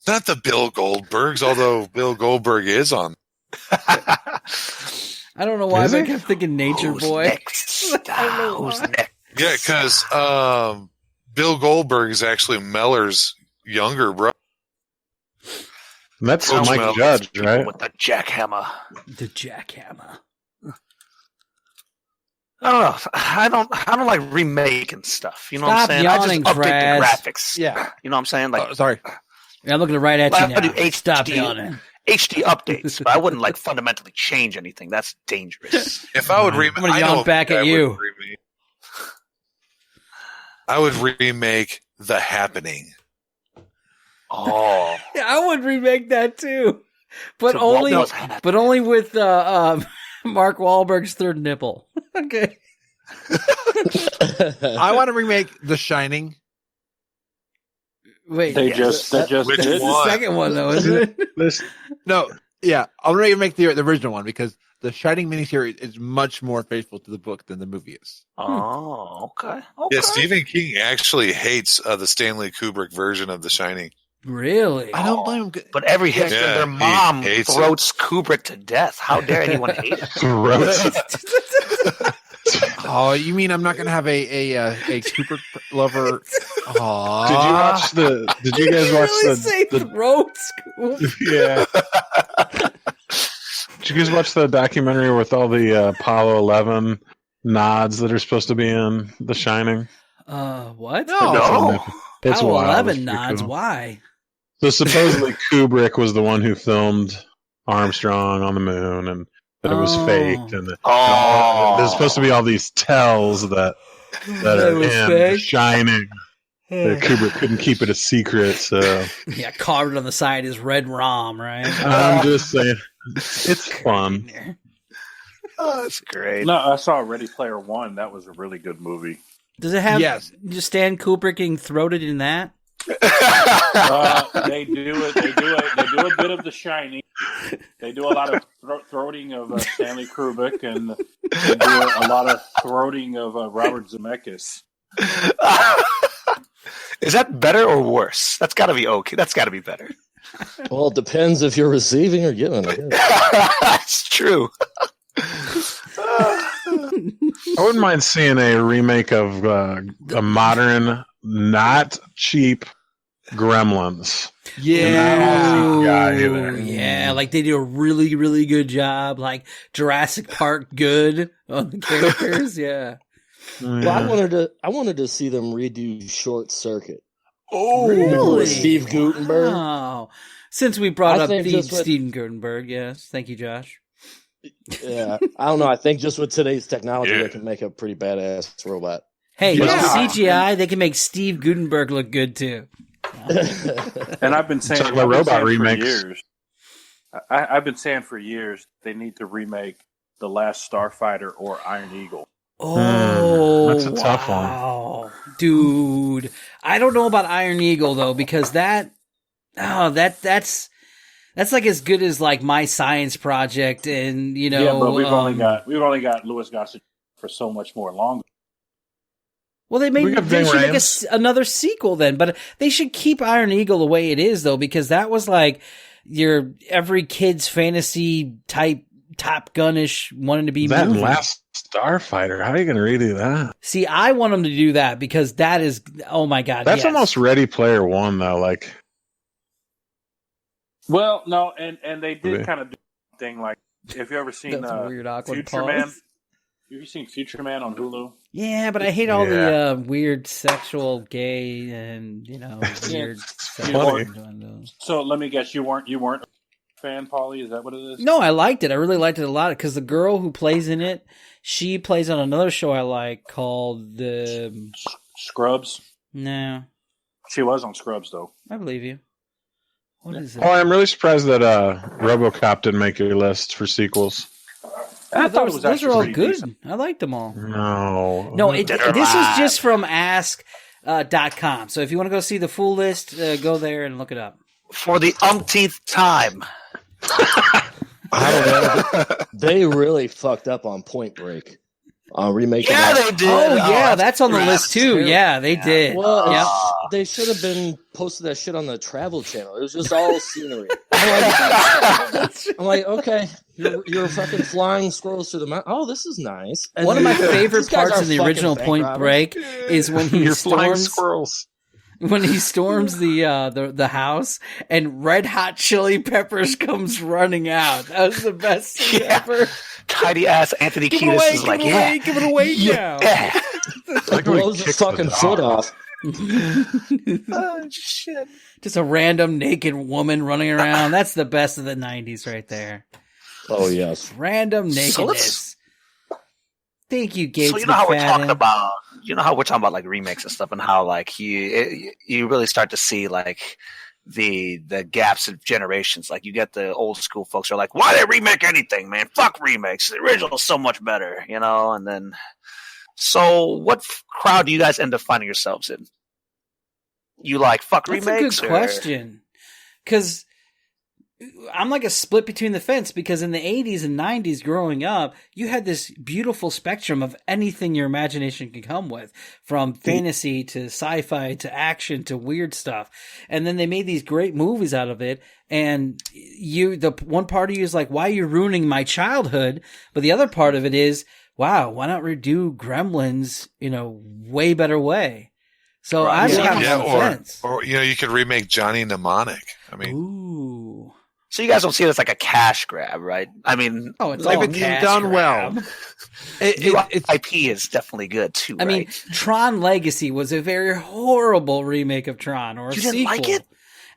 Not the Bill Goldbergs, although Bill Goldberg is on. I don't know why, Is but I he? kept thinking Nature Who's Boy. next? I don't know Who's why. next? Yeah, because Bill Goldberg is actually Meller's younger brother. And that's Smell Mike these Judge, people right? With the jackhammer. The jackhammer. I don't know. I don't like remaking stuff. You know Stop what I'm saying? yawning, I just update Fraz. the graphics. Yeah. You know what I'm saying? Like, Sorry. I'm looking right at Well, you I do now. HD. Stop yawning. HD updates, but I wouldn't like fundamentally change anything. That's dangerous. If I would remake, I'm gonna yawn back at you. I would remake The Happening. Oh, Yeah, I would remake that too, but So what only was happening? but only with Mark Wahlberg's third nipple. Okay. I want to remake The Shining. Wait, They just Which did. the one? second one though, isn't it? No, yeah, I'm going to make the original one because the Shining miniseries is much more faithful to the book than the movie is. oh, okay. Yeah, Stephen King actually hates the Stanley Kubrick version of The Shining. Really? I don't blame him. But every hipster, Yeah, their he mom hates throats Kubrick to death. How dare anyone hate it? Gross. Oh, you mean I'm not going to have a Kubrick lover? Did you guys watch really say the throats? yeah. Did you guys watch the documentary with all the Apollo 11 nods that are supposed to be in The Shining? What? No. It's Apollo wild. 11 It's pretty nods. cool. Why? So supposedly Kubrick was the one who filmed Armstrong on the moon, and that it was Oh. faked, and Oh. there's supposed to be all these tells that are was in fake? The Shining. That Kubrick couldn't keep it a secret, so Yeah, carved on the side is red rom, right? I'm just saying it's fun. Oh, that's great. No, I saw Ready Player One. That was a really good movie. Does it have Yes. just Stan Kubrick getting throated in that? They do it. They do a bit of The Shining. They do a lot of throating of Stanley Kubrick, and they do a lot of throating of Robert Zemeckis. Is that better or worse? That's got to be okay. That's got to be better. Well, it depends if you're receiving or giving. I guess. That's true. I wouldn't mind seeing a remake of a modern, not cheap Gremlins. Yeah. Yeah, either. Yeah, like they do a really, really good job. Like Jurassic Park good on the characters. Yeah. Well, I wanted to see them redo Short Circuit. Oh, Really? With Steve Guttenberg. Oh. Since we brought I up think just with- Steven Gutenberg, yes. Thank you, Josh. Yeah, I don't know. I think just with today's technology, Yeah. they can make a pretty badass robot. Hey, Yeah. with CGI, they can make Steve Gutenberg look good too. And I've been saying, Talk about robot remakes. for years. I've been saying for years they need to remake The Last Starfighter or Iron Eagle. Oh, that's a tough one. wow. Dude. I don't know about Iron Eagle though, because that's like as good as like My Science Project, and you know. Yeah, but we've only got Louis Gossett for so much more longer. Well, they We got should Ving make Rhames. another sequel then, but they should keep Iron Eagle the way it is though, because that was like your every kid's fantasy type Top Gun-ish wanting to be That movie. Last Starfighter. How are you going to redo that? See, I want them to do that because that is, oh my god, That's yes. almost Ready Player One, though. Like, Well, no, and they did Okay. kind of do a thing like, if you ever seen That's a weird, awkward Future pause. Man. Have you seen Future Man on Hulu? Yeah, but I hate all Yeah. the weird sexual, gay, and weird. funny. So let me guess, you weren't a fan, Paulie? Is that what it is? No, I liked it. I really liked it a lot because the girl who plays in it, she plays on another show I like called the. Scrubs. No, She was on Scrubs though. I believe you. What is it? oh, I'm really surprised that RoboCop didn't make your list for sequels. I thought it was those are actually all pretty good. decent. I liked them all. No, No, Dead or this is Alive. just from ask.com. So if you want to go see the full list, go there and look it up. for the umpteenth time. I don't know. They really fucked up on Point Break. Remaking Yeah, that. they did. Oh, yeah, that's on the rough. list too. Yeah, they did. Well, Yep. they should have been posted that shit on the Travel Channel. It was just all scenery. I'm like, okay, you're fucking flying squirrels through the mountain. Oh, this is nice. And One of my then- favorite these guys parts are of the fucking original bank Point robbers. Break is when he you're flying storms. squirrels. when he storms the house and Red Hot Chili Peppers comes running out. That was the best thing ever. Tidy ass Anthony Kiedis is like, give it away now. Yeah. Like when he Blows his kicks the fucking dog. foot off. Oh, shit. Just a random naked woman running around. That's the best of the 90s right there. Oh yes. Random nakedness. Thank you, Gates. So you know how we're talking McFadden. about, like remakes and stuff, and how like you really start to see like the gaps of generations. Like you get the old school folks who are like, why they remake anything, man? Fuck remakes. The original is so much better, And then, so what crowd do you guys end up finding yourselves in? You like fuck That's remakes? a good question. Because I'm like a split between the fence, because in the 80s and 90s growing up, you had this beautiful spectrum of anything your imagination could come with, from fantasy to sci-fi to action to weird stuff. And then they made these great movies out of it. And the one part of you is like, why are you ruining my childhood? But the other part of it is, wow, why not redo Gremlins in a way better way? So I'm kind of on the fence. Or you could remake Johnny Mnemonic. I mean, Ooh. So you guys don't see it as like a cash grab, right? I mean, it's like all it's cash done grab. well. It's IP is definitely good too. I mean, Tron Legacy was a very horrible remake of Tron, or a You sequel. didn't like it?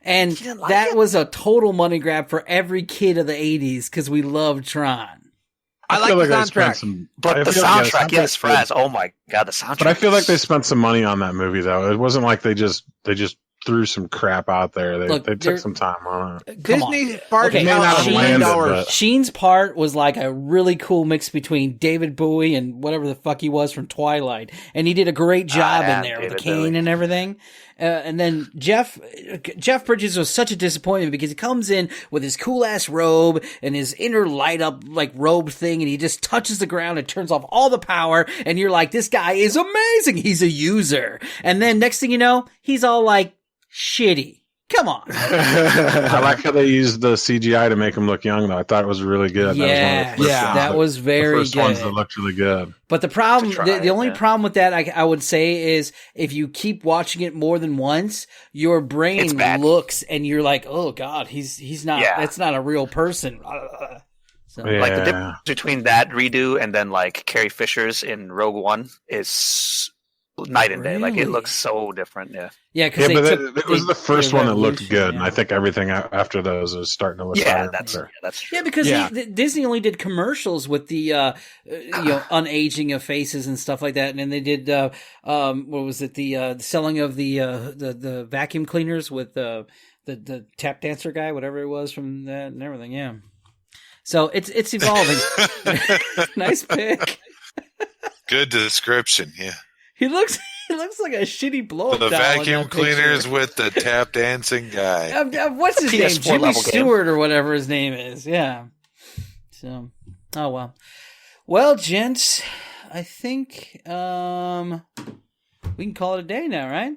And that was a total money grab for every kid of the 80s because we loved Tron. I like feel the I spent soundtrack. But the soundtrack, yes, Fraz. Oh my god, the soundtrack. But I feel like they spent some money on that movie, though. It wasn't like they just threw some crap out there. They took some time on it. Disney farted It may out not have $1 landed, million. but- Sheen's part was like a really cool mix between David Bowie and whatever the fuck he was from Twilight. And he did a great job in there with the cane and everything. And then Jeff Bridges was such a disappointment because he comes in with his cool ass robe and his inner light up like robe thing, and he just touches the ground and turns off all the power, and you're like, this guy is amazing. He's a user. And then next thing you know, he's all like shitty. Come on. I like how they used the CGI to make him look young, though. I thought it was really good. Yeah, that was very the first good. ones that looked really good. But the problem, the only problem with that, I would say, is if you keep watching it more than once, your brain looks and you're like, oh god, he's not. Yeah. That's not a real person. So. Like the difference between that redo and then like Carrie Fisher's in Rogue One is night and day. Like it looks so different. Yeah. Yeah, because it was the first one that looked good, and I think everything after those is starting to look better. That's true. Yeah, because Disney only did commercials with the unaging of faces and stuff like that, and then they did what was it, the selling of the vacuum cleaners with the tap dancer guy, whatever it was from that and everything. Yeah, so it's evolving. Nice pick. good description. Yeah. He looks like a shitty blow-up The doll vacuum in that cleaners picture. with the tap dancing guy. What's his name? PS4 Jimmy level game. Stewart or whatever his name is. Yeah. So, oh well. Well, gents, I think we can call it a day now, right?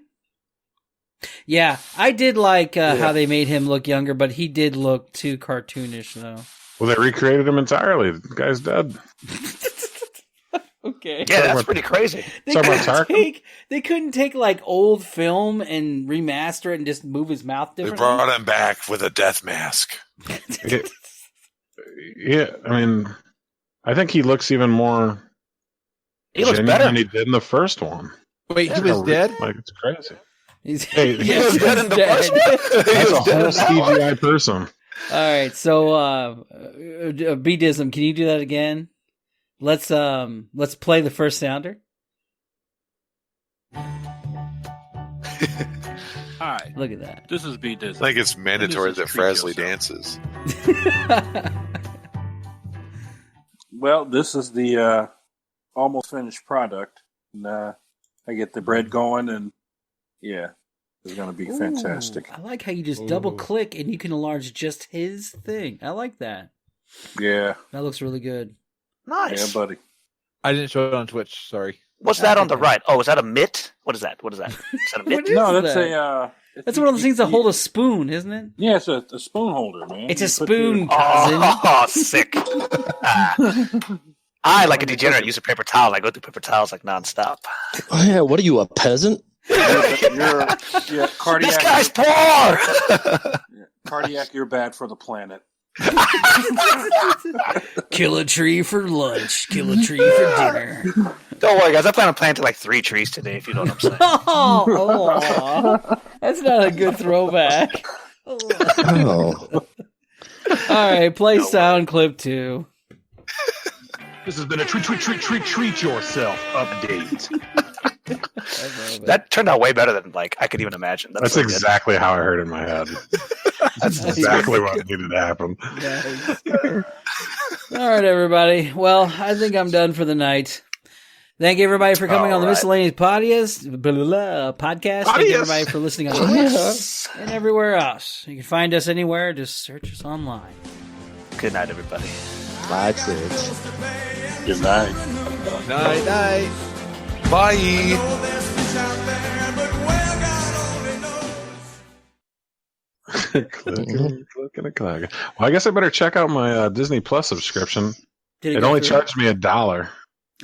Yeah, I did like how they made him look younger, but he did look too cartoonish, though. Well, they recreated him entirely. The guy's dead. Okay. Yeah, that's pretty crazy. They couldn't take like old film and remaster it and just move his mouth They differently. brought him back with a death mask. Yeah, I mean, I think he looks even more. He looks genuine better than he did in the first one. Wait, he was dead? Like it's crazy. He was dead in the first one? That's a whole CGI person. All right, so B-Dism, can you do that again? Let's play the first sounder. Hi, Look at that. this is B I Disney. think it's mandatory that Treat Frasley yourself. dances. Well, this is the almost finished product. And, I get the bread going, and yeah, it's going to be fantastic. I like how you just double click and you can enlarge just his thing. I like that. Yeah, That looks really good. Nice. yeah, buddy. I didn't show it on Twitch. Sorry. What's that on the right? Oh, is that a mitt? What is that? Is that a mitt? What is No, that's that? a. That's one of those things that hold a spoon, isn't it? Yeah, it's a spoon holder, man. It's a You put spoon, the- cousin. Oh, sick. I, like a degenerate, use a paper towel. I go through paper towels like nonstop. Oh, yeah, what are you, a peasant? Yeah, cardiac. This guy's poor. Cardiac, you're bad for the planet. Kill a tree for lunch. Kill a tree for dinner. Don't worry, guys. I plan on planting like 3 trees today, if you know what I'm saying. Oh, that's not a good throwback. Oh. All right, play sound clip 2. This has been a treat yourself update. That turned out way better than I could even imagine. That's so good. exactly how I heard in my head. That's exactly what needed to happen. All right, everybody. Well, I think I'm done for the night. Thank everybody for coming on the Miscellaneous podcast. Thank everybody for listening on Twitch and everywhere else. You can find us anywhere. Just search us online. Good night, everybody. Bye, Twitch. Good night. Night. Bye. Click. Well, I guess I better check out my Disney Plus subscription. It only charged me $1.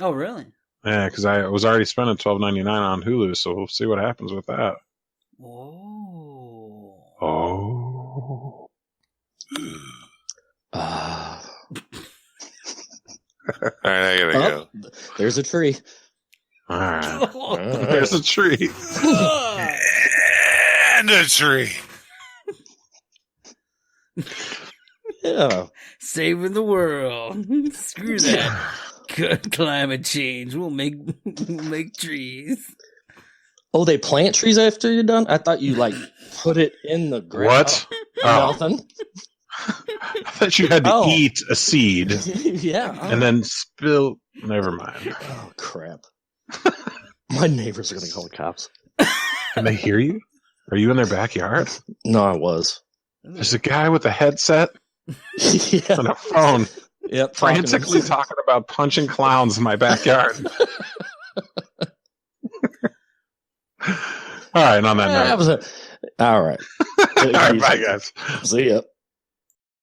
Oh, really? Yeah, because I was already spending $12.99 on Hulu, so we'll see what happens with that. Oh. Oh. All right, I gotta go. There's a tree. All right. There's a tree. And a tree. Yeah. Saving the world. Screw that. Good climate change. We'll make trees. Oh, they plant trees after you're done? I thought you put it in the ground. What? Oh. Nothing. I thought you had to eat a seed Yeah. and then spill. Never mind. Oh, crap. My neighbors are going to call the cops. Can they hear you? Are you in their backyard? No, I was. There's a guy with a headset Yeah. and a phone Yep. frantically talking about punching clowns in my backyard. All right, and on that note. All right. All right, bye, guys. See ya.